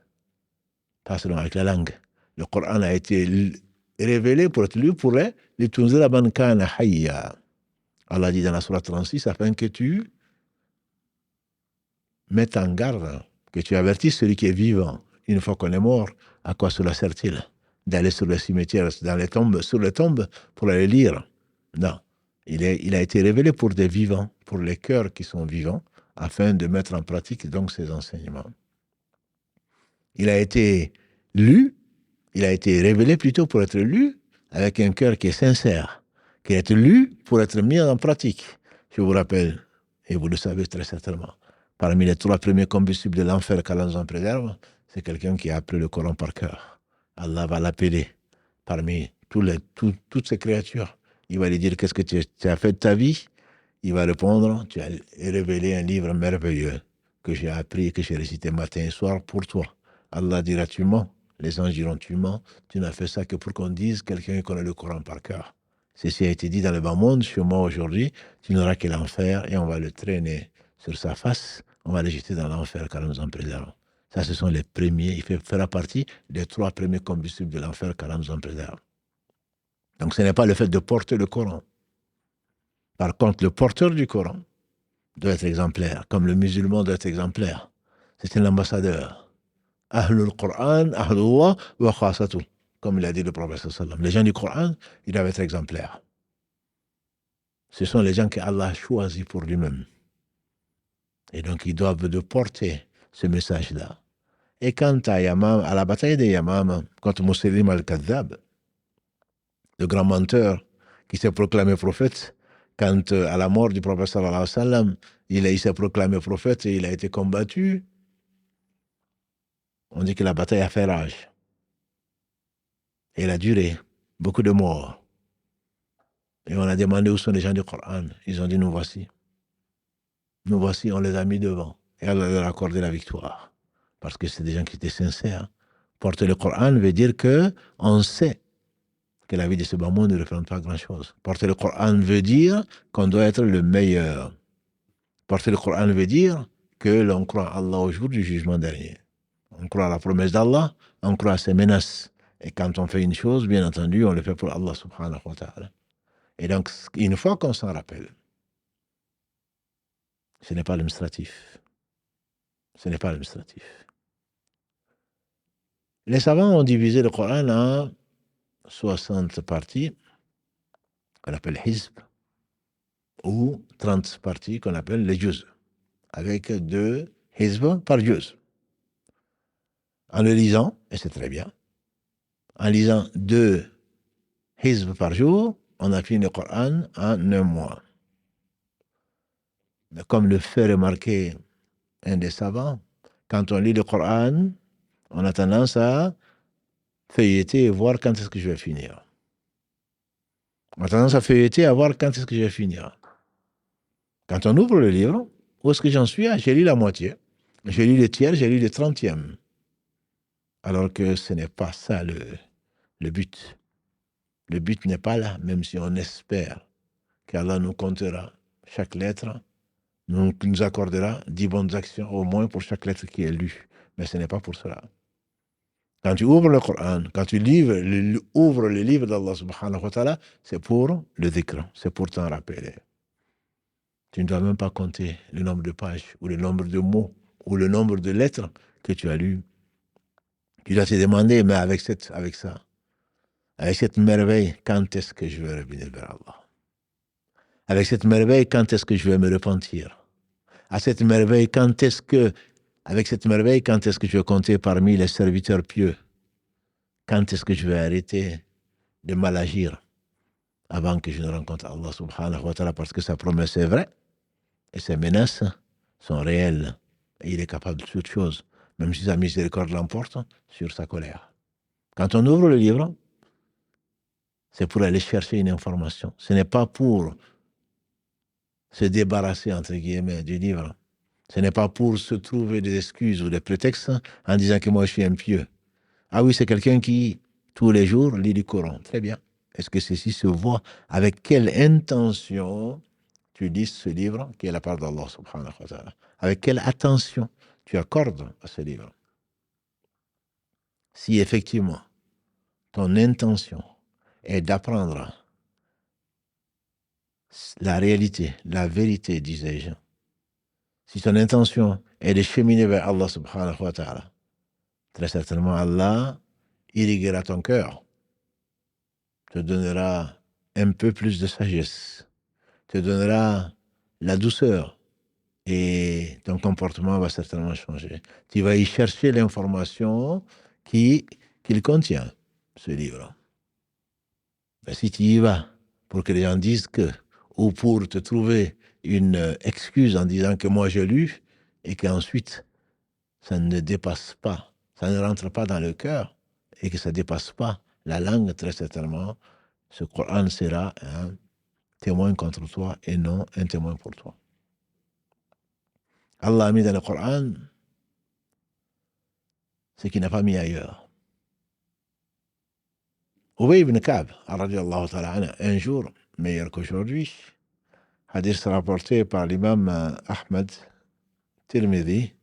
pas seulement avec la langue. Le Coran a été révélé pour être lu pour les tunzira man kana hayya. Allah dit dans la sourate 36, afin que tu mettes en garde, que tu avertisses celui qui est vivant. Une fois qu'on est mort, à quoi cela sert-il d'aller sur les cimetières, dans les tombes, sur les tombes, pour aller lire? Non. Il a été révélé pour des vivants, pour les cœurs qui sont vivants, afin de mettre en pratique donc ces enseignements. Il a été lu, il a été révélé plutôt pour être lu avec un cœur qui est sincère, qui a été lu pour être mis en pratique. Je vous rappelle, et vous le savez très certainement, parmi les 3 premiers combustibles de l'enfer qu'Allah nous en préserve, c'est quelqu'un qui a appris le Coran par cœur. Allah va l'appeler parmi toutes ces créatures. Il va lui dire qu'est-ce que tu as fait de ta vie. Il va répondre, tu as révélé un livre merveilleux que j'ai appris et que j'ai récité matin et soir pour toi. Allah dira tu mens. Les anges diront tu mens. Tu n'as fait ça que pour qu'on dise quelqu'un qui connaît le Coran par cœur. Ceci a été dit dans le bas monde, sur moi aujourd'hui, tu n'auras que l'enfer et on va le traîner sur sa face, on va le jeter dans l'enfer car nous en préservons. Ça, ce sont les premiers, il fera partie des 3 premiers combustibles de l'enfer car nous en préservons. Donc ce n'est pas le fait de porter le Coran. Par contre, le porteur du Coran doit être exemplaire, comme le musulman doit être exemplaire. C'est un ambassadeur. Ahlul Qur'an, Ahlullah wa khasatu, comme il a dit le prophète sallallahu alayhi wa sallam. Les gens du Coran, ils doivent être exemplaires. Ce sont les gens qu'Allah a choisis pour lui-même. Et donc, ils doivent de porter ce message-là. Et quant à Yamam, à la bataille de Yamam, contre Mousselim al-Kadhab, le grand menteur qui s'est proclamé prophète, quand à la mort du prophète sallallahu alayhi wa sallam, il s'est proclamé prophète et il a été combattu, on dit que la bataille a fait rage. Et elle a duré, beaucoup de morts. Et on a demandé où sont les gens du Coran. Ils ont dit, nous voici. Nous voici, on les a mis devant. Et Allah leur a accordé la victoire. Parce que c'est des gens qui étaient sincères. Porter le Coran veut dire que on sait que la vie de ce bas monde ne représente pas grand-chose. Porter le Coran veut dire qu'on doit être le meilleur. Porter le Coran veut dire que l'on croit à Allah au jour du jugement dernier. On croit à la promesse d'Allah, on croit à ses menaces. Et quand on fait une chose, bien entendu, on le fait pour Allah subhanahu wa ta'ala. Et donc, une fois qu'on s'en rappelle, ce n'est pas l'administratif. Ce n'est pas l'administratif. Les savants ont divisé le Coran en 60 parties, qu'on appelle Hizb, ou 30 parties qu'on appelle les Juz, avec 2 Hizb par Juz. En le lisant, et c'est très bien, en lisant 2 Hizb par jour, on a fini le Coran en 1 mois. Mais comme le fait remarquer un des savants, quand on lit le Coran, on a tendance à feuilleter et voir quand est-ce que je vais finir. On a tendance à feuilleter et à voir quand est-ce que je vais finir. Quand on ouvre le livre, où est-ce que j'en suis? J'ai lu la moitié. J'ai lu le tiers, j'ai lu le 30e. Alors que ce n'est pas ça le but. Le but n'est pas là, même si on espère qu'Allah nous comptera chaque lettre, nous accordera 10 bonnes actions au moins pour chaque lettre qui est lue. Mais ce n'est pas pour cela. Quand tu ouvres le Coran, quand tu ouvres le livre d'Allah subhanahu wa ta'ala, c'est pour le dhikr, c'est pour t'en rappeler. Tu ne dois même pas compter le nombre de pages, ou le nombre de mots, ou le nombre de lettres que tu as lues. Tu dois te demander, mais avec ça, avec cette merveille, quand est-ce que je vais revenir vers Allah? Avec cette merveille, quand est-ce que je vais me repentir? Avec cette merveille, quand est-ce que je vais compter parmi les serviteurs pieux? Quand est-ce que je vais arrêter de mal agir avant que je ne rencontre Allah subhanahu wa ta'ala, parce que sa promesse est vraie et ses menaces sont réelles. Et il est capable de toutes choses, même si sa miséricorde l'emporte sur sa colère. Quand on ouvre le livre, c'est pour aller chercher une information. Ce n'est pas pour se débarrasser, entre guillemets, du livre. Ce n'est pas pour se trouver des excuses ou des prétextes en disant que moi je suis un pieux. Ah oui, c'est quelqu'un qui, tous les jours, lit du Coran. Très bien. Est-ce que ceci se voit? Avec quelle intention tu lis ce livre qui est la part d'Allah subhanahu wa ta'ala? Avec quelle attention tu accordes à ce livre? Si effectivement, ton intention est d'apprendre la réalité, la vérité, disais-je, si ton intention est de cheminer vers Allah subhanahu wa ta'ala, très certainement Allah irriguera ton cœur, te donnera un peu plus de sagesse, te donnera la douceur et ton comportement va certainement changer. Tu vas y chercher l'information qu'il contient, ce livre. Mais si tu y vas pour que les gens disent que, ou pour te trouver une excuse en disant que moi j'ai lu, et qu'ensuite ça ne dépasse pas, ça ne rentre pas dans le cœur, et que ça ne dépasse pas la langue, très certainement, ce Coran sera un témoin contre toi et non un témoin pour toi. Allah a mis dans le Coran ce qu'il n'a pas mis ailleurs. Ubay ibn Ka'b, radiallahu ta'ala anhu, un jour, meilleur qu'aujourd'hui, hadith rapporté par l'imam Ahmad, Tirmidhi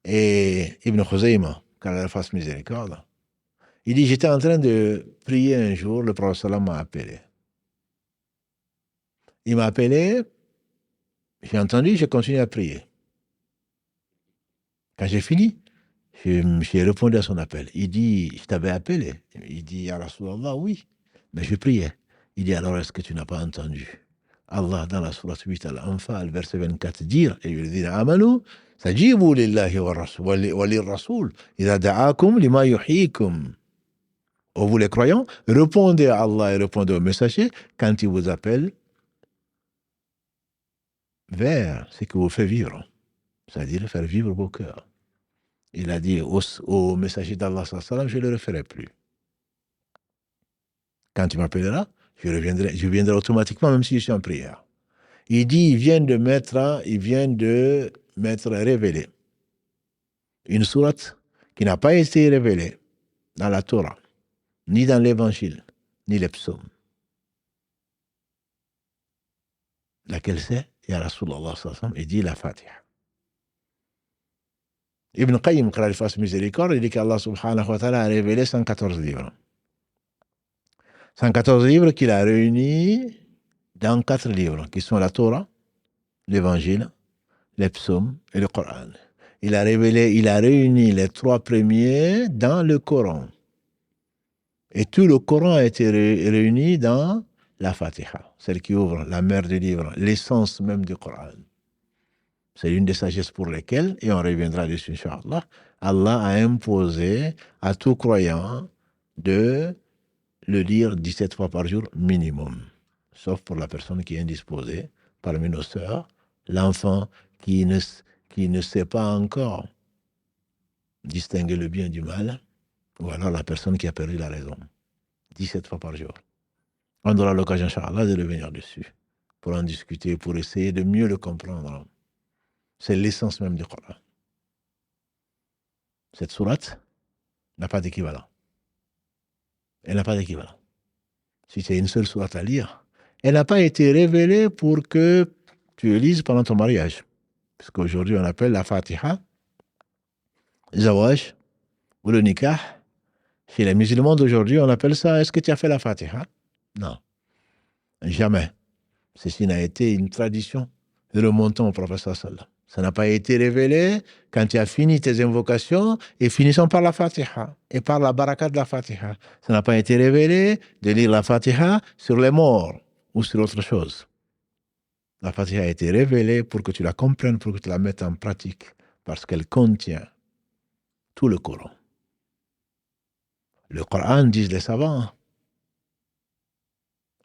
et Ibn Khuzayma, qu'Allah fasse miséricorde. Il dit, j'étais en train de prier un jour, le prophète sallam m'a appelé. Il m'a appelé, j'ai entendu, j'ai continué à prier. Quand j'ai fini, j'ai répondu à son appel. Il dit, je t'avais appelé. Il dit, ya Rasulallah, oui, mais je priais. Il dit, alors est-ce que tu n'as pas entendu Allah, dans la sourate 8 Al-Anfal, verset 24, dire, et il dit, amanu, sajibu lillahi wa lirrasoul, idha da'akum lima yuhyikum. Oh, vous les croyants, répondez à Allah et répondez au messager quand il vous appelle vers ce que vous fait vivre, c'est-à-dire faire vivre vos cœurs. Il a dit au messager d'Allah, je ne le referai plus. Quand tu m'appelleras, je viendrai automatiquement, même si je suis en prière. Il dit, il vient de m'être révélé une sourate qui n'a pas été révélée dans la Torah, ni dans l'Évangile, ni les psaumes. Laquelle c'est? Ya Rasulallah, il dit la Fatiha. Ibn Qayyim, qu'il fasse miséricorde, il dit qu'Allah subhanahu wa ta'ala a révélé 114 livres. 114 livres qu'il a réunis dans 4 livres, qui sont la Torah, l'Évangile, les psaumes et le Coran. Il a réuni les 3 premiers dans le Coran. Et tout le Coran a été réuni dans la Fatiha, celle qui ouvre la mère du livre, l'essence même du Coran. C'est l'une des sagesses pour lesquelles, et on reviendra dessus, Inch'Allah, Allah a imposé à tout croyant de le lire 17 fois par jour minimum, sauf pour la personne qui est indisposée, parmi nos sœurs, l'enfant qui ne sait pas encore distinguer le bien du mal, ou alors la personne qui a perdu la raison. 17 fois par jour. On aura l'occasion, Inch'Allah, de revenir dessus, pour en discuter, pour essayer de mieux le comprendre. C'est l'essence même du Coran. Cette sourate n'a pas d'équivalent. Elle n'a pas d'équivalent. Si c'est une seule sourate à lire, elle n'a pas été révélée pour que tu lises pendant ton mariage. Parce qu'aujourd'hui, on appelle la Fatiha, Zawaj, ou le Nikah. Chez les musulmans d'aujourd'hui, on appelle ça, est-ce que tu as fait la Fatiha? Non. Jamais. Ceci n'a été une tradition remontant au prophète sallallahu. Ça n'a pas été révélé quand tu as fini tes invocations et finissons par la Fatiha et par la baraka de la Fatiha. Ça n'a pas été révélé de lire la Fatiha sur les morts ou sur autre chose. La Fatiha a été révélée pour que tu la comprennes, pour que tu la mettes en pratique, parce qu'elle contient tout le Coran. Le Coran, disent les savants,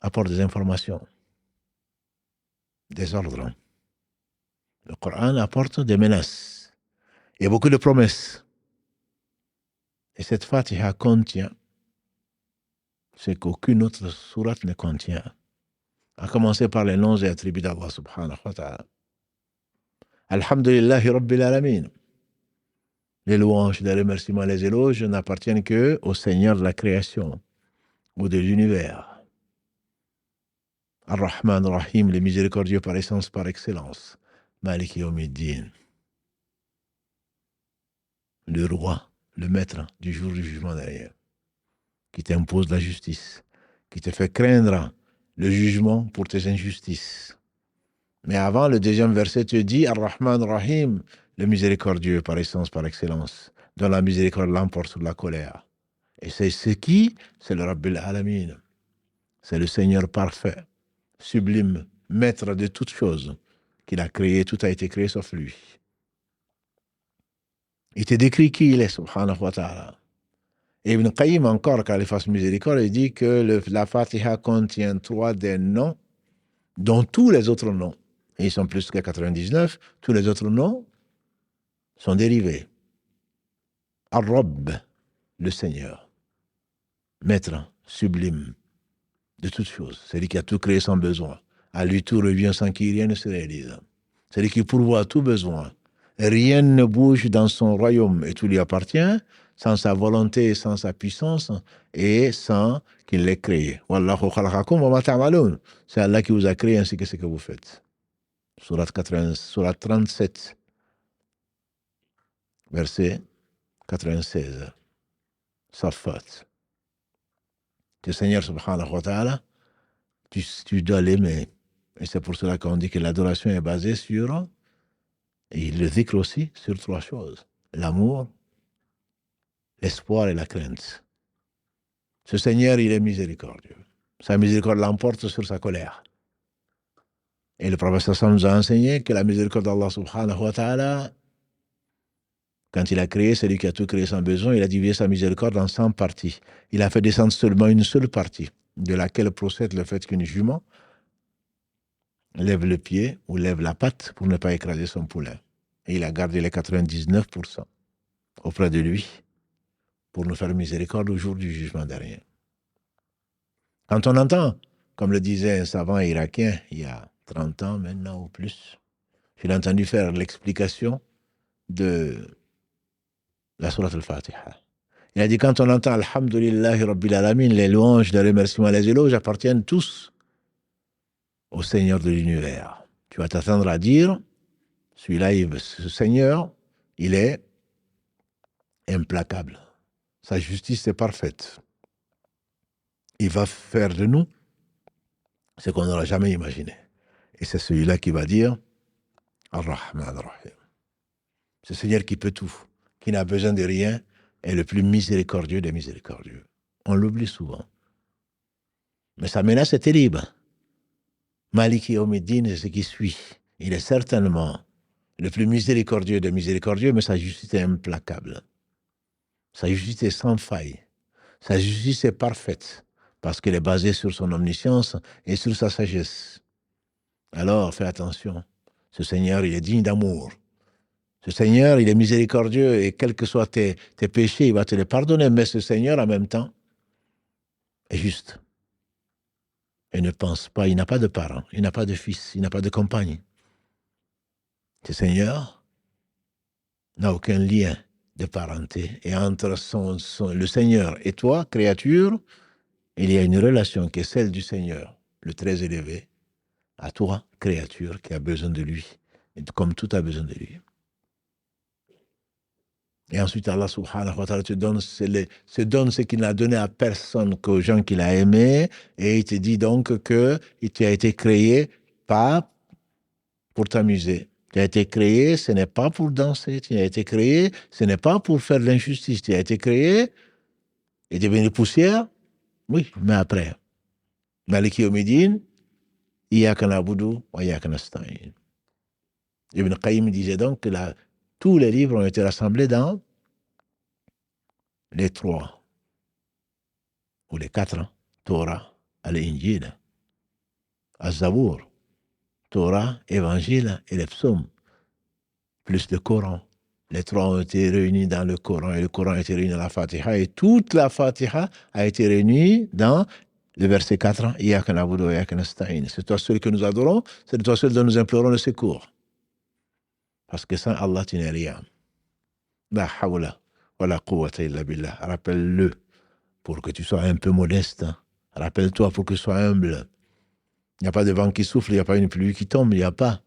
apporte des informations, des ordres. Le Coran apporte des menaces et beaucoup de promesses. Et cette Fatiha contient ce qu'aucune autre sourate ne contient. À commencer par les noms et attributs d'Allah subhanahu wa ta'ala. Alhamdulillahi Rabbil Alamin. Les louanges, les remerciements, les éloges n'appartiennent que au Seigneur de la création ou de l'univers. Ar-Rahman Ar-Rahim, le miséricordieux par essence, par excellence. Maliki Yawmiddin. Le roi, le maître du jour du jugement derrière, qui t'impose la justice, qui te fait craindre le jugement pour tes injustices. Mais avant, le deuxième verset te dit Ar-Rahman Ar-Rahim, le miséricordieux par essence, par excellence, dont la miséricorde l'emporte sur la colère. Et c'est ce qui? C'est le Rabbil Alamin. C'est le Seigneur parfait, sublime, maître de toutes choses, qu'il a créé, tout a été créé sauf lui. Il te décrit qui il est, subhanahu wa ta'ala. Et Ibn Qayyim encore, quand il fasse miséricorde, il dit que la Fatiha contient 3 des noms, dont tous les autres noms, et ils sont plus que 99, tous les autres noms sont dérivés. Ar-Rabb, le Seigneur, maître sublime de toutes choses, celui qui a tout créé sans besoin. À lui tout revient sans qui rien ne se réalise. Celui qui pourvoit à tout besoin. Rien ne bouge dans son royaume et tout lui appartient. sans sa volonté, sans sa puissance, et sans qu'il l'ait créé. Wallahu khalaqakum wa ma ta'malun. C'est Allah qui vous a créé ainsi que ce que vous faites. Surat 37, verset 96. Safat. Le Seigneur subhanahu wa ta'ala, tu dois l'aimer. Et c'est pour cela qu'on dit que l'adoration est basée sur, et le dhikr aussi, sur 3 choses. L'amour, l'espoir et la crainte. Ce Seigneur, il est miséricordieux. Sa miséricorde l'emporte sur sa colère. Et le prophète sallallahu nous a enseigné que la miséricorde d'Allah subhanahu wa ta'ala, quand il a créé, celui qui a tout créé sans besoin, il a divisé sa miséricorde en 100 parties. Il a fait descendre seulement une seule partie, de laquelle procède le fait qu'une jument lève le pied ou lève la patte pour ne pas écraser son poulain. Et il a gardé les 99% auprès de lui pour nous faire miséricorde au jour du jugement dernier. Quand on entend, comme le disait un savant irakien il y a 30 ans maintenant ou plus, je l'ai entendu faire l'explication de la sourate al-Fatiha. Il a dit, quand on entend Alhamdulillahi Rabbil Alamin, les louanges, les remerciements, les éloges appartiennent tous au Seigneur de l'univers. Tu vas t'attendre à dire, celui-là, ce Seigneur, il est implacable. Sa justice est parfaite. Il va faire de nous ce qu'on n'aura jamais imaginé. Et c'est celui-là qui va dire Ar-Rahman Ar-Rahim. Ce Seigneur qui peut tout, qui n'a besoin de rien, est le plus miséricordieux des miséricordieux. On l'oublie souvent. Mais sa menace est terrible. Maliki Yawmiddin, c'est ce qui suit. Il est certainement le plus miséricordieux des miséricordieux, mais sa justice est implacable. Sa justice est sans faille. Sa justice est parfaite, parce qu'elle est basée sur son omniscience et sur sa sagesse. Alors, fais attention. Ce Seigneur, il est digne d'amour. Ce Seigneur, il est miséricordieux et quels que soient tes péchés, il va te les pardonner. Mais ce Seigneur, en même temps, est juste. Et ne pense pas, il n'a pas de parents, il n'a pas de fils, il n'a pas de compagne. Ce Seigneur n'a aucun lien de parenté. Et entre le Seigneur et toi, créature, il y a une relation qui est celle du Seigneur, le très élevé, à toi, créature, qui a besoin de lui, et comme tout a besoin de lui. Et ensuite, Allah subhanahu wa ta'ala te donne ce qu'il n'a donné à personne qu'aux gens qu'il a aimés, et il te dit donc que tu as été créé pas pour t'amuser. Tu as été créé, ce n'est pas pour danser, tu as été créé, ce n'est pas pour faire de l'injustice, tu as été créé et devenir poussière, oui, mais après. Maliki Yawmiddin, Iyyaka na'budu wa iyyaka nasta'in. Ibn Qayyim disait donc que tous les livres ont été rassemblés dans les 3 ou les 4, Torah, Al-Injil, Az-Zabour, Torah, Évangile et les psaumes, plus le Coran. Les 3 ont été réunis dans le Coran et le Coran a été réuni dans la Fatiha et toute la Fatiha a été réunie dans le verset 4, Iyyaka na'budu wa iyyaka nasta'in. C'est toi seul que nous adorons, c'est de toi seul dont nous implorons le secours. Parce que sans Allah, tu n'es rien. La hawla wa la quwwata illa billah. Rappelle-le pour que tu sois un peu modeste. Rappelle-toi pour que tu sois humble. Il n'y a pas de vent qui souffle, il n'y a pas une pluie qui tombe, il n'y a pas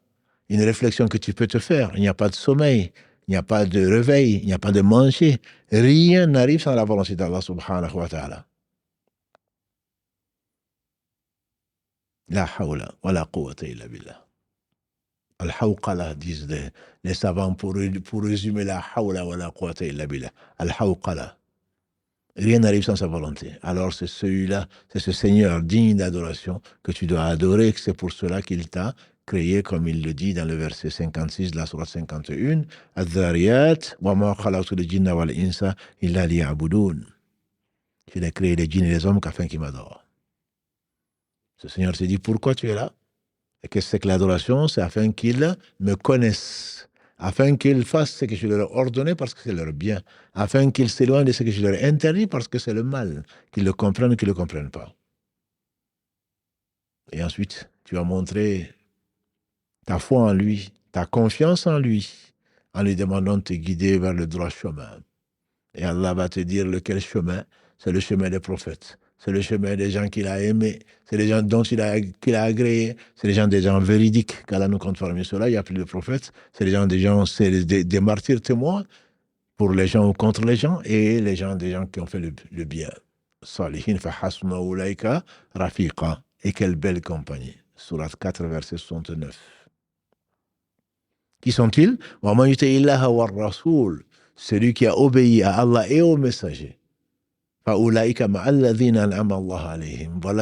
une réflexion que tu peux te faire. Il n'y a pas de sommeil, il n'y a pas de réveil, il n'y a pas de manger. Rien n'arrive sans la volonté d'Allah subhanahu wa ta'ala. La hawla wa la quwwata illa billah. Al-hawqala, disent les savants pour résumer la hawla wa la quwwata illa billah. Al-hawqala. Rien n'arrive sans sa volonté. Alors c'est celui-là, c'est ce Seigneur digne d'adoration que tu dois adorer, que c'est pour cela qu'il t'a créé, comme il le dit dans le verset 56 de la sourate 51, Adh-Dhariyat, wa ma khalaqtu al-jinna wal insa illa liya'budun. Je n'ai créé les djinns et les hommes qu'afin qu'ils m'adorent. Ce Seigneur se dit, pourquoi tu es là? Et qu'est-ce que c'est que l'adoration? C'est afin qu'ils me connaissent, afin qu'ils fassent ce que je leur ai ordonné parce que c'est leur bien, afin qu'ils s'éloignent de ce que je leur ai interdit parce que c'est le mal, qu'ils le comprennent ou qu'ils ne le comprennent pas. Et ensuite, tu vas montrer ta foi en lui, ta confiance en lui demandant de te guider vers le droit chemin. Et Allah va te dire lequel chemin. C'est le chemin des prophètes. C'est le chemin des gens qu'il a aimés. C'est les gens dont qu'il a agréé. C'est des gens véridiques. Qu'Allah nous compte parmi ceux-là. Il n'y a plus de prophètes. C'est c'est des martyrs témoins pour les gens ou contre les gens. Et des gens qui ont fait le bien. Salihin fa hasuna ulaika rafiqa. Et quelle belle compagnie. Surat 4, verset 69. Qui sont-ils? Wa man yuti illaha war rasoul. Celui qui a obéi à Allah et aux messagers. Voilà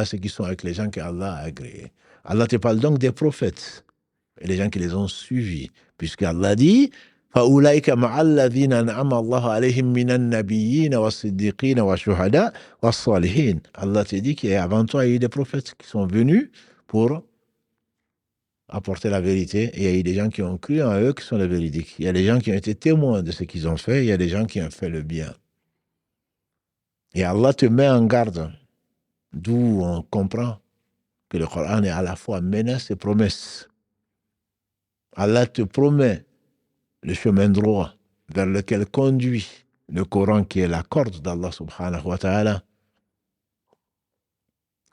ceux qui sont avec les gens qu'Allah a agréés. Allah te parle donc des prophètes et les gens qui les ont suivis. Puisqu'Allah dit فَأُولَٰئِكَ مَعَ الَّذِينَ أَنْعَمَ اللَّهُ عَلَيْهِم مِّنَ النَّبِيِّينَ وَالصِّدِّيقِينَ وَالشُّهَدَاءِ وَالصَّالِحِينَ. Allah te dit qu'avant toi, il y a eu des prophètes qui sont venus pour apporter la vérité. Et il y a eu des gens qui ont cru en eux qui sont les véridiques. Il y a des gens qui ont été témoins de ce qu'ils ont fait. Il y a des gens qui ont fait le bien. Et Allah te met en garde, d'où on comprend que le Coran est à la fois menace et promesse. Allah te promet le chemin droit vers lequel conduit le Coran, qui est la corde d'Allah subhanahu wa ta'ala.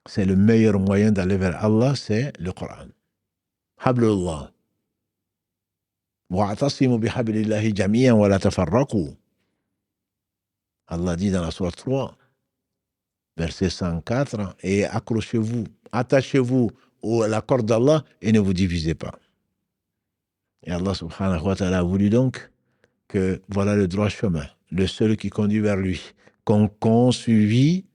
C'est le meilleur moyen d'aller vers Allah, c'est le Coran. Hablullah. Wa'tasimu bihablillahi jami'an wa la tafarraqu. Allah dit dans la sourate 3, verset 104, et accrochez-vous, attachez-vous à la corde d'Allah et ne vous divisez pas. Et Allah subhanahu wa ta'ala a voulu donc que voilà le droit chemin, le seul qui conduit vers lui, qu'ont suivi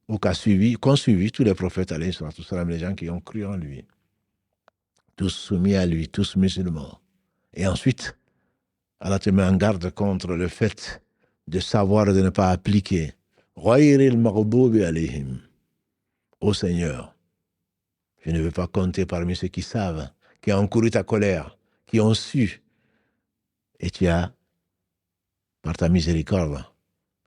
tous les prophètes, alayhi salatu wassalam, les gens qui ont cru en lui, tous soumis à lui, tous musulmans. Et ensuite, Allah te met en garde contre le fait de savoir et de ne pas appliquer. Ghayril maghdubi alayhim. Ô Seigneur, je ne veux pas compter parmi ceux qui savent, qui ont encouru ta colère, qui ont su. Et tu as, par ta miséricorde,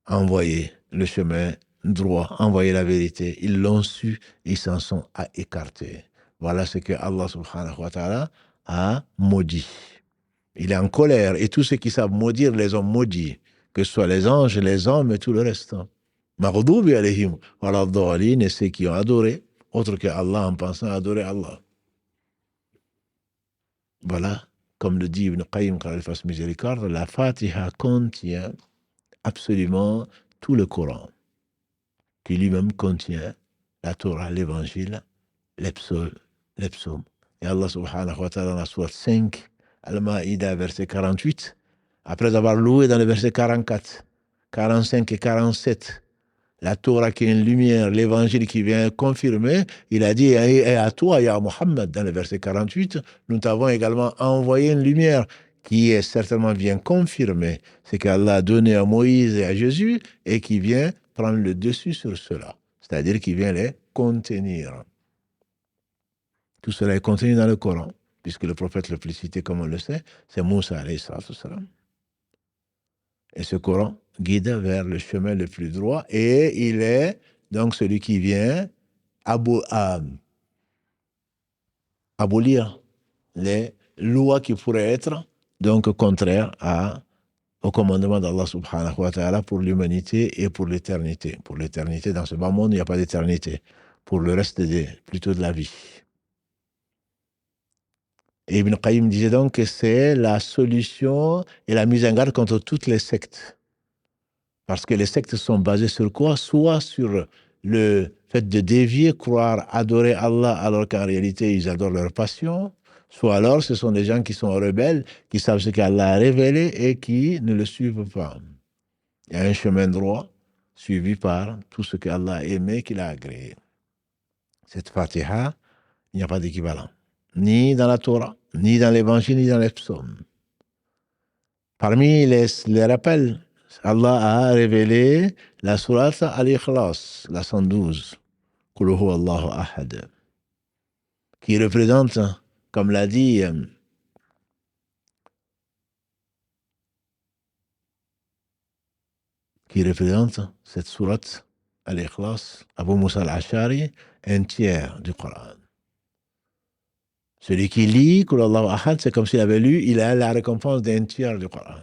envoyé le chemin droit, envoyé la vérité. Ils l'ont su, ils s'en sont écartés. Voilà ce que Allah subhanahu wa ta'ala a maudit. Il est en colère et tous ceux qui savent maudire les ont maudits, que ce soit les anges, les hommes et tout le reste. Maghdubi alayhim wa la-d-dallin, et ceux qui ont adoré, autre que Allah en pensant adorer Allah. Voilà, comme le dit Ibn Qayyim, quand il fasse miséricorde, la Fatiha contient absolument tout le Coran, qui lui-même contient la Torah, l'Évangile, les psaumes. Et Allah subhanahu wa ta'ala, dans la sourate 5, Al-Ma'ida, verset 48, après avoir loué dans le verset 44, 45 et 47, la Torah qui est une lumière, l'Évangile qui vient confirmer, il a dit, et à toi, ya Muhammad, dans le verset 48, nous t'avons également envoyé une lumière qui est certainement vient confirmer ce qu'Allah a donné à Moïse et à Jésus et qui vient prendre le dessus sur cela, c'est-à-dire qui vient les contenir. Tout cela est contenu dans le Coran, puisque le prophète le plus cité, comme on le sait, c'est Moussa alayhi salam. Et ce Coran guide vers le chemin le plus droit et il est donc celui qui vient abolir les lois qui pourraient être donc contraires au commandement d'Allah subhanahu wa ta'ala pour l'humanité et pour l'éternité. Pour l'éternité, dans ce bas monde, il n'y a pas d'éternité. Pour le reste, plutôt de la vie. Et Ibn Qayyim disait donc que c'est la solution et la mise en garde contre toutes les sectes. Parce que les sectes sont basées sur quoi? Soit sur le fait de dévier, croire, adorer Allah, alors qu'en réalité, ils adorent leur passion. Soit alors, ce sont des gens qui sont rebelles, qui savent ce qu'Allah a révélé et qui ne le suivent pas. Il y a un chemin droit, suivi par tout ce qu'Allah a aimé, qu'il a agréé. Cette Fatiha, il n'y a pas d'équivalent. Ni dans la Torah, ni dans l'Évangile, ni dans les psaumes. Parmi les rappels, Allah a révélé la sourate Al-Ikhlas, la 112, Qul huwa Allahu ahad, qui représente, comme l'a dit cette sourate Al-Ikhlas, Abu Musa al-Ashari, un tiers du Coran. Celui qui lit Qul huwa Allahu ahad, c'est comme s'il avait lu, il a la récompense d'un tiers du Coran.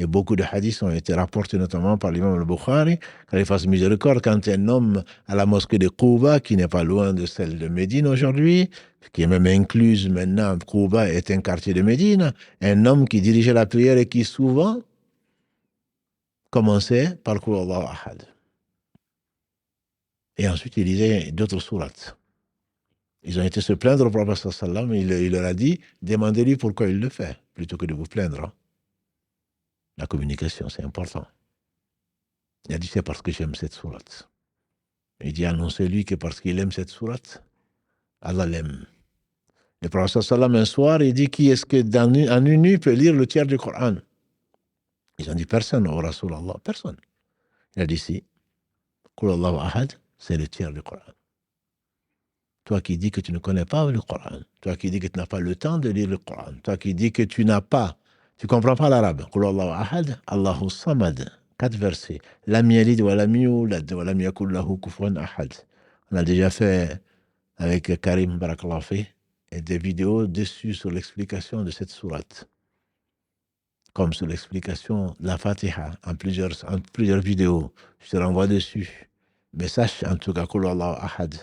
Et beaucoup de hadiths ont été rapportés notamment par l'imam al-Bukhari, qu'Allah fasse miséricorde, quand un homme à la mosquée de Quba, qui n'est pas loin de celle de Médine aujourd'hui, qui est même incluse maintenant, Quba est un quartier de Médine, un homme qui dirigeait la prière et qui souvent commençait par Qul Allahu Ahad. Et ensuite il lisait d'autres sourates. Ils ont été se plaindre au prophète sallam, il leur a dit, demandez-lui pourquoi il le fait, plutôt que de vous plaindre. La communication, c'est important. Il a dit, c'est parce que j'aime cette sourate. Il dit, annoncez-lui que parce qu'il aime cette sourate, Allah l'aime. Le prophète sallam, un soir, il dit, qui est-ce que en une nuit peut lire le tiers du Coran? Ils ont dit, personne, au Rasulallah, personne. Il a dit, si, Qul Allahu Ahad, c'est le tiers du Coran. Toi qui dis que tu ne connais pas le Coran, toi qui dis que tu n'as pas le temps de lire le Coran, toi qui dis que tu comprends pas l'arabe. Qul Allahu Ahad, Allahu Samad. 4 versets. Lam yalid wa lam yulad wa lam yakul lahu kufuwan ahad. On a déjà fait avec Karim Barakallahu fi et des vidéos dessus sur l'explication de cette sourate. Comme sur l'explication de la Fatiha en plusieurs vidéos. Je te renvoie dessus. Mais sache en tout cas Qul Allahu Ahad.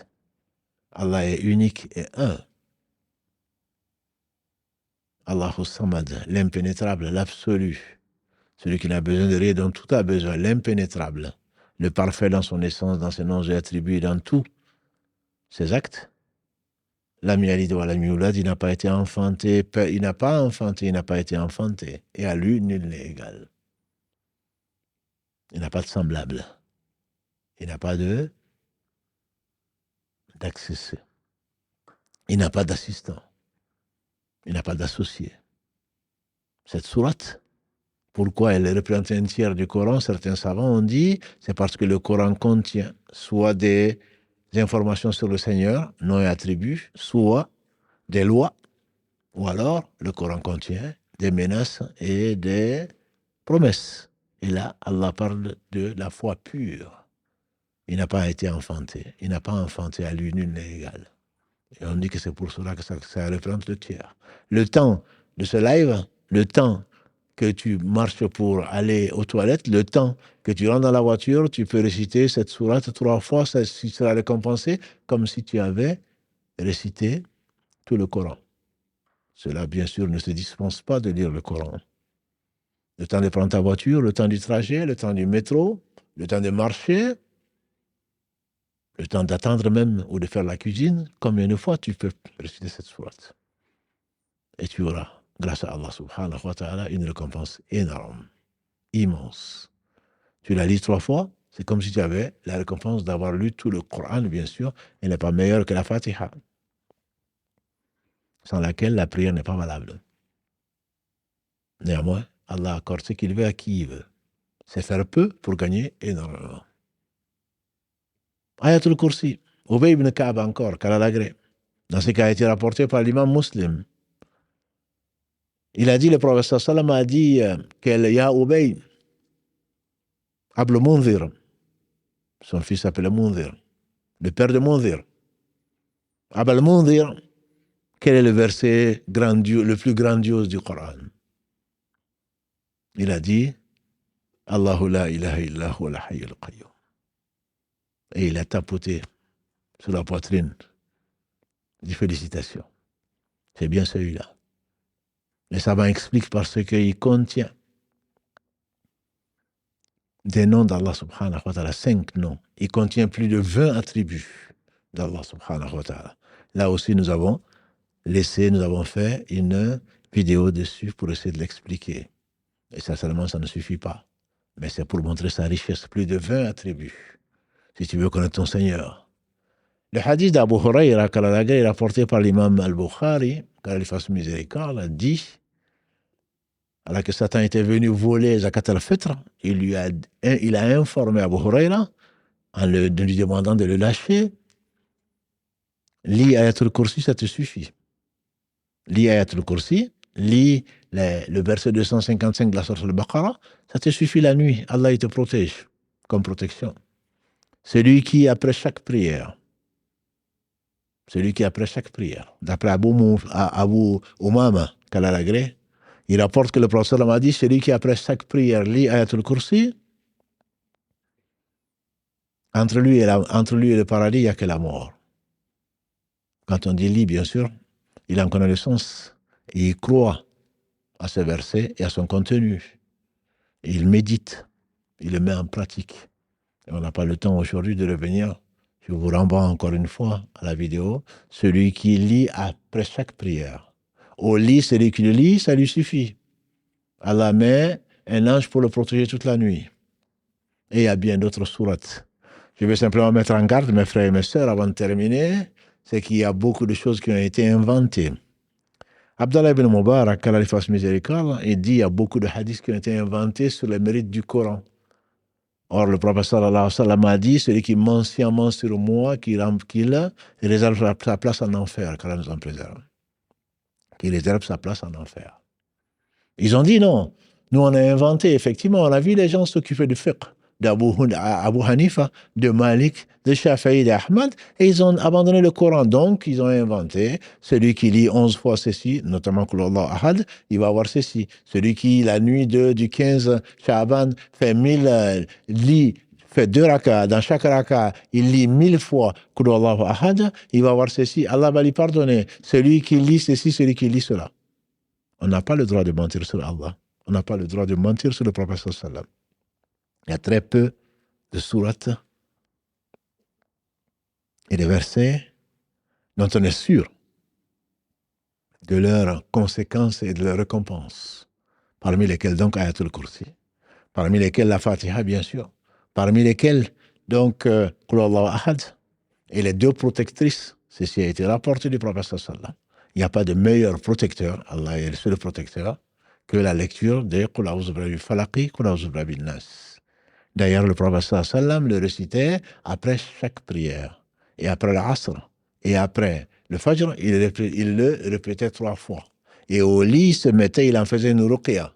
Allah est unique et un. Allahu Samad, l'impénétrable, l'absolu. Celui qui n'a besoin de rien dont tout a besoin, l'impénétrable. Le parfait dans son essence, dans ses noms et attributs, dans tous ses actes. Lam yalid wa lam yulad, il n'a pas été enfanté, il n'a pas enfanté, il n'a pas été enfanté. Et à lui, nul n'est égal. Il n'a pas de semblable. Il n'a pas d'accès. Il n'a pas d'assistant. Il n'a pas d'associé. Cette sourate, pourquoi elle représente un tiers du Coran? Certains savants ont dit, c'est parce que le Coran contient soit des informations sur le Seigneur, noms et attributs, soit des lois, ou alors le Coran contient des menaces et des promesses. Et là, Allah parle de la foi pure. Il n'a pas été enfanté. Il n'a pas enfanté à lui, nul n'est égal. Et on dit que c'est pour cela que ça représente le tiers. Le temps de ce live, le temps que tu marches pour aller aux toilettes, le temps que tu rentres dans la voiture, tu peux réciter cette sourate 3 fois, ça sera récompensé comme si tu avais récité tout le Coran. Cela, bien sûr, ne se dispense pas de lire le Coran. Le temps de prendre ta voiture, le temps du trajet, le temps du métro, le temps de marcher, le temps d'attendre même ou de faire la cuisine, combien de fois tu peux réciter cette sourate? Et tu auras, grâce à Allah subhanahu wa ta'ala, une récompense énorme, immense. Tu la lis 3 fois, c'est comme si tu avais la récompense d'avoir lu tout le Coran, bien sûr. Elle n'est pas meilleure que la Fatiha, sans laquelle la prière n'est pas valable. Néanmoins, Allah accorde ce qu'il veut à qui il veut. C'est faire peu pour gagner énormément. Ayatul Kursi, Ubay ibn Ka'b encore, qu'Allah l'agrée. Dans ce qui a été rapporté par l'imam Muslim. Il a dit, le prophète sallam a dit, Ya Ubay, Abul Munzir, son fils s'appelait Munzir, le père de Munzir. Abul Munzir, quel est le verset le plus grandiose du Coran? Il a dit, Allahu la ilaha illa huwa al-hayyul qayyum. Et il a tapoté sur la poitrine. Dit félicitations. C'est bien celui-là. Les savants expliquent parce qu'il contient des noms d'Allah subhanahu wa ta'ala, 5 noms. Il contient plus de 20 attributs d'Allah subhanahu wa ta'ala. Là aussi, nous avons fait une vidéo dessus pour essayer de l'expliquer. Et sincèrement, ça ne suffit pas. Mais c'est pour montrer sa richesse. Plus de 20 attributs. Si tu veux connaître ton Seigneur. Le hadith d'Abu Huraira, rapporté par l'imam al-Bukhari, qu'Allah lui fasse miséricorde, dit, alors que Satan était venu voler Zakat al-Fitr, il a informé Abu Huraira en lui demandant de le lâcher. Lis Ayatul Kursi, ça te suffit. Lis Ayatul Kursi, lis le verset 255 de la sourate al-Baqarah, ça te suffit la nuit. Allah, il te protège comme protection. Celui qui, après chaque prière, d'après Abu Umama, qu'Allah l'agrée, Il rapporte que le prophète a dit, celui qui après chaque prière lit Ayatul Kursi, entre lui et le paradis, il n'y a que la mort. Quand on dit lit, bien sûr, il en connaît le sens. Et il croit à ce verset et à son contenu. Et il médite, il le met en pratique. Et on n'a pas le temps aujourd'hui de revenir. Je vous renvoie encore une fois à la vidéo. Celui qui lit après chaque prière. Au lit, celui qui le lit, ça lui suffit. Allah met un ange pour le protéger toute la nuit. Et il y a bien d'autres sourates. Je vais simplement mettre en garde mes frères et mes sœurs avant de terminer. C'est qu'il y a beaucoup de choses qui ont été inventées. Abdallah ibn Mubarak, qu'Allah lui fasse miséricorde, il dit qu'il y a beaucoup de hadiths qui ont été inventés sur les mérites du Coran. Or, le prophète sallallahu alayhi wa sallam a dit, celui qui ment sciemment sur moi, qu'il réserve sa place en enfer, qu'Allah nous en préserve. Qu'il réserve sa place en enfer. Ils ont dit non. Nous, on a inventé, effectivement, on a vu les gens s'occuper du fiqh, d'Abu Hanifa, de Malik, de Shafi'i, d'Ahmad, et ils ont abandonné le Coran. Donc, ils ont inventé, celui qui lit 11 fois ceci, notamment Qul Huwallahu Ahad, il va avoir ceci. Celui qui, la nuit du 15 Sha'ban, fait 1000 lits, fait 2 rakas, dans chaque raka, il lit 1000 fois Qul Huwallahu Ahad, il va avoir ceci. Allah va lui pardonner. Celui qui lit ceci, celui qui lit cela. On n'a pas le droit de mentir sur Allah. On n'a pas le droit de mentir sur le prophète sallallahu alayhi wa sallam. Il y a très peu de sourates et de versets dont on est sûr de leurs conséquences et de leurs récompenses. Parmi lesquelles donc Ayatul Kursi, parmi lesquelles la Fatiha bien sûr, parmi lesquelles donc Qul Huwallahu Ahad et les 2 protectrices. Ceci a été rapporté du prophète sallallahu alayhi wa sallam. Il n'y a pas de meilleur protecteur, Allah est le seul protecteur, que la lecture de Qul A'udhu Birabbil Falaq, Qul A'udhu Birabbin Nas. D'ailleurs, le prophète sallallahu alayhi wa sallam le récitait après chaque prière, et après l'Asr, et après le Fajr, il le répétait 3 fois. Et au lit, il se mettait, il en faisait une ruqya.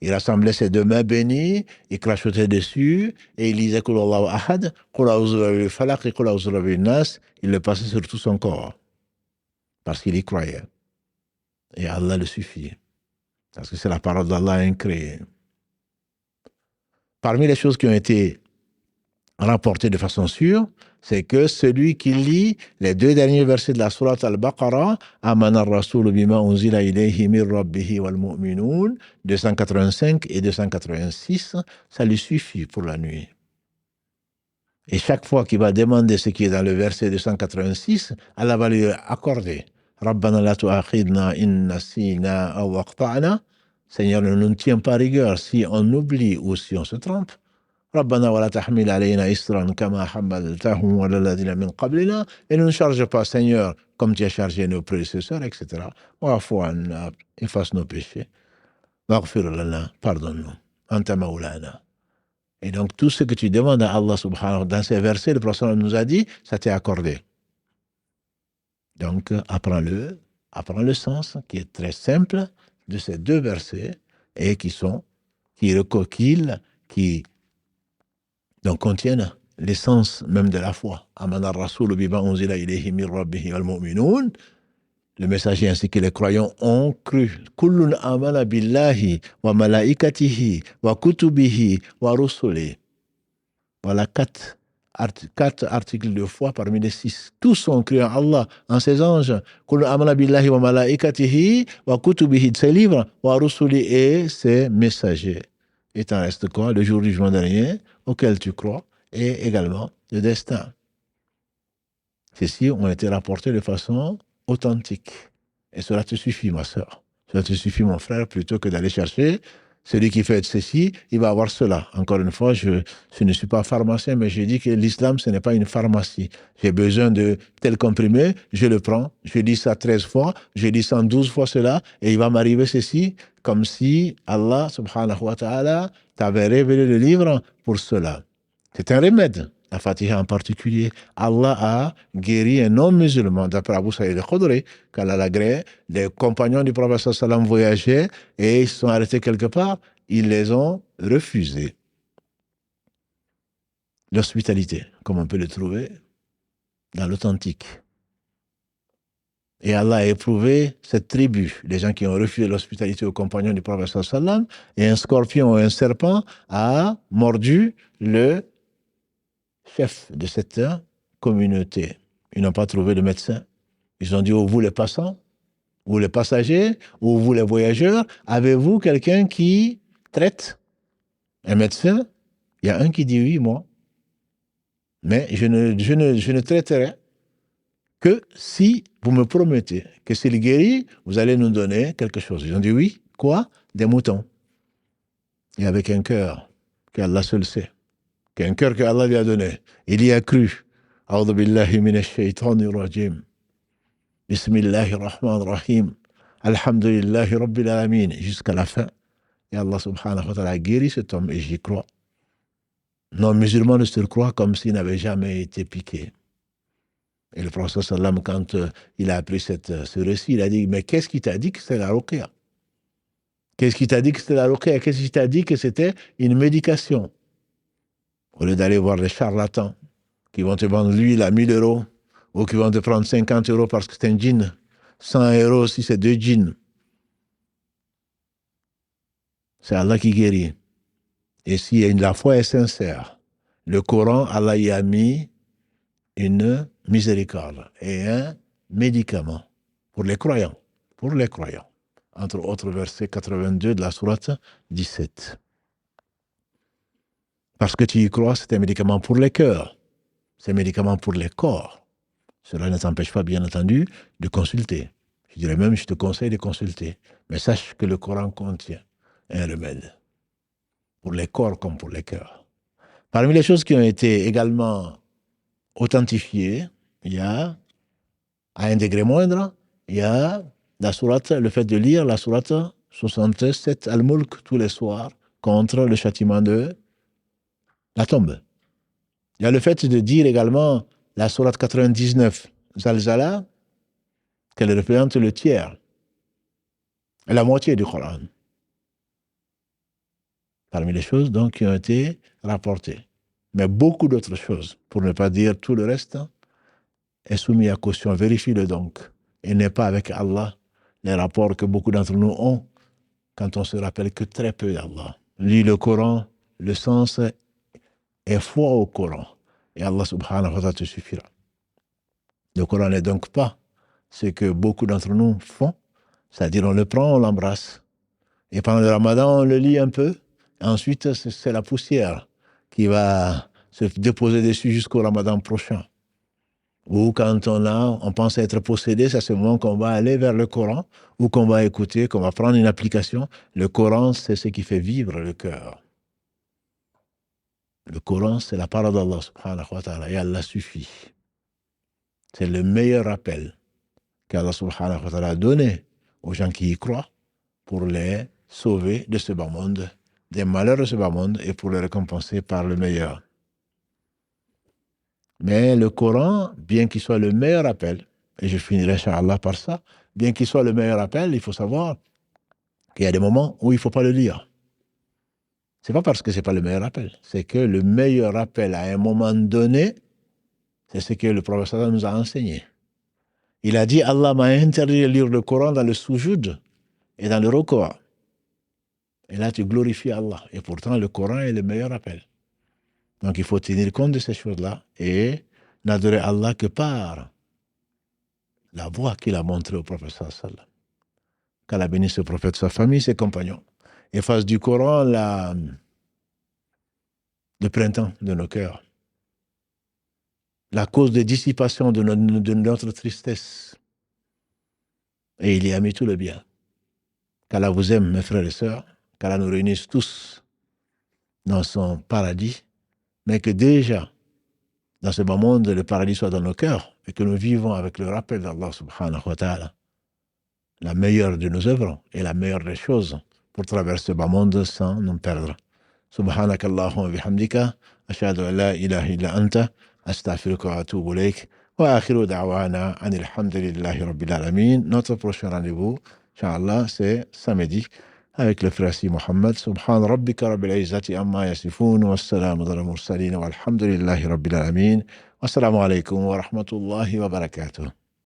Il rassemblait ses 2 mains bénies, il crachotait dessus, et il lisait Qul Huwallahu Ahad, Qul A'udhu Birabbil Falaq, Qul A'udhu Birabbin Nas. Il le passait sur tout son corps, parce qu'il y croyait. Et Allah le suffit, parce que c'est la parole d'Allah incréée. Parmi les choses qui ont été rapportées de façon sûre, c'est que celui qui lit les 2 derniers versets de la sourate Al-Baqarah, Amana ar-Rasul bima unzila ilayhi min rabbihi wal mu'minun, 285 et 286, ça lui suffit pour la nuit. Et chaque fois qu'il va demander ce qui est dans le verset 286, Allah va lui accorder. Rabbana la tu'akhidna in nasina aw aqta'na. Seigneur, ne nous tiens pas rigueur si on oublie ou si on se trompe. Rabbana wa la tahmil alayna isran kama hamaltahu ala alladhina min qablina. Et ne nous charge pas, Seigneur, comme tu as chargé nos prédécesseurs, etc. Wa'fu anna, efface nos péchés. Waghfir lana, pardonne-nous. Anta maulana. Et donc, tout ce que tu demandes à Allah subhanahu wa ta'ala dans ces versets, le prophète nous a dit, ça t'est accordé. Donc, apprends le sens qui est très simple de ces 2 versets et qui donc contiennent l'essence même de la foi. Amana ar-Rasul bima unzila ilayhi min rabbihi wal mu'minun. Le messager ainsi que les croyants ont cru. Kullun amana billahi wa malaikatihi wa kutubihi wa rusulihi. Voilà 4 articles de foi parmi les 6. Tous ont cru en Allah, en ses anges. Kullun amana billahi wa malaikatihi wa kutubihi, ses livres, wa rusulihi, et ses messagers. Et t'en reste quoi? Le jour du jugement dernier, auquel tu crois, et également le destin. Ceux-ci ont été rapportés de façon authentique. Et cela te suffit, ma sœur. Cela te suffit, mon frère, plutôt que d'aller chercher celui qui fait ceci, il va avoir cela. Encore une fois, je ne suis pas pharmacien, mais je dis que l'islam, ce n'est pas une pharmacie. J'ai besoin de tel comprimé, je le prends, je dis ça 13 fois, je dis 112 fois cela, et il va m'arriver ceci, comme si Allah, subhanahu wa ta'ala, t'avait révélé le livre pour cela. C'est un remède. La Fatiha en particulier. Allah a guéri un homme musulman, d'après Abu Saïd al-Khudri, qu'Allah l'agrée. Les compagnons du prophète sallam voyageaient et ils se sont arrêtés quelque part. Ils les ont refusés. L'hospitalité, comme on peut le trouver dans l'authentique. Et Allah a éprouvé cette tribu, les gens qui ont refusé l'hospitalité aux compagnons du prophète sallam, et un scorpion ou un serpent a mordu le chef de cette communauté. Ils n'ont pas trouvé de médecin. Ils ont dit, oh, vous les passants, vous les passagers, ou vous les voyageurs, avez-vous quelqu'un qui traite? Un médecin? Il y a un qui dit oui, moi. Mais je ne traiterai que si vous me promettez que s'il guérit, vous allez nous donner quelque chose. Ils ont dit oui. Quoi? Des moutons. Et avec un cœur qu'Allah seul sait, qu'un cœur qu'Allah lui a donné. Il y a cru. A'udhu billahi minash shaitanir rajim. Bismillahir rahmanir rahim. Alhamdulillahi rabbil alamin. Jusqu'à la fin. Et Allah subhanahu wa ta'ala a guéri cet homme et j'y crois. Non-musulman ne se croit comme s'il n'avait jamais été piqué. Et le prophète sallam, quand il a appris ce récit, il a dit, mais qu'est-ce qui t'a dit que c'était la ruqya? Qu'est-ce qui t'a dit que c'était la ruqya? Qu'est-ce qui t'a dit que c'était une médication? Au lieu d'aller voir les charlatans qui vont te vendre l'huile à 1000 euros ou qui vont te prendre 50 euros parce que c'est un djinn, 100 euros si c'est 2 djinns. C'est Allah qui guérit. Et si la foi est sincère, le Coran, Allah y a mis une miséricorde et un médicament pour les croyants. Pour les croyants. Entre autres versets 82 de la sourate 17. Parce que tu y crois, c'est un médicament pour les cœurs. C'est un médicament pour les corps. Cela ne t'empêche pas, bien entendu, de consulter. Je dirais même, je te conseille de consulter. Mais sache que le Coran contient un remède. Pour les corps comme pour les cœurs. Parmi les choses qui ont été également authentifiées, il y a, à un degré moindre, il y a la sourate, le fait de lire la sourate 67 Al-Mulk tous les soirs contre le châtiment de la tombe. Il y a le fait de dire également la sourate 99 Zalzala, qu'elle représente le tiers, la moitié du Coran. Parmi les choses donc qui ont été rapportées. Mais beaucoup d'autres choses, pour ne pas dire tout le reste, est soumis à caution. Vérifie-le donc. Et n'est pas avec Allah les rapports que beaucoup d'entre nous ont quand on se rappelle que très peu d'Allah. Lis le Coran, le sens est foi au Coran. Et Allah subhanahu wa ta'ala te suffira. Le Coran n'est donc pas ce que beaucoup d'entre nous font, c'est-à-dire on le prend, on l'embrasse. Et pendant le Ramadan, on le lit un peu. Ensuite, c'est la poussière qui va se déposer dessus jusqu'au Ramadan prochain. Ou quand on pense être possédé, c'est à ce moment qu'on va aller vers le Coran, ou qu'on va écouter, qu'on va prendre une application. Le Coran, c'est ce qui fait vivre le cœur. Le Coran, c'est la parole d'Allah subhanahu wa ta'ala, et Allah suffit. C'est le meilleur appel qu'Allah subhanahu wa ta'ala a donné aux gens qui y croient pour les sauver de ce bas monde, des malheurs de ce bas monde, et pour les récompenser par le meilleur. Mais le Coran, bien qu'il soit le meilleur appel, et je finirai, Inch'Allah, par ça, bien qu'il soit le meilleur appel, il faut savoir qu'il y a des moments où il ne faut pas le lire. Ce n'est pas parce que ce n'est pas le meilleur appel, c'est que le meilleur appel à un moment donné, c'est ce que le prophète nous a enseigné. Il a dit, Allah m'a interdit de lire le Coran dans le sujoud et dans le ruku'. Et là, tu glorifies Allah. Et pourtant, le Coran est le meilleur appel. Donc, il faut tenir compte de ces choses-là et n'adorer Allah que par la voie qu'il a montrée au prophète sallallahu. Qu'Allah bénisse ce prophète, sa famille, ses compagnons. Et fasse du Coran le printemps de nos cœurs. La cause de dissipation de notre tristesse. Et il y a mis tout le bien. Qu'Allah vous aime, mes frères et sœurs. Qu'Allah nous réunisse tous dans son paradis. Mais que déjà, dans ce bas monde, le paradis soit dans nos cœurs et que nous vivons avec le rappel d'Allah subhanahu wa ta'ala, la meilleure de nos œuvres et la meilleure des choses pour traverser ce bas monde sans nous perdre. Subhanaka Allahumma bihamdika, ashhadu an la ilaha illa anta, astaghfiruka wa atubu ilayk, wa akhiru da'wana anil hamdulillahi rabbil alamin. Notre prochain rendez-vous, Inch'Allah, c'est samedi avec le frère Si Mohammed. Subhan rabbika rabbil izzati amma yasifun, wa salamun ala mursalin, walhamdulillahi rabbil alamin. Wassalamu alaikum wa rahmatullahi wa barakatuh.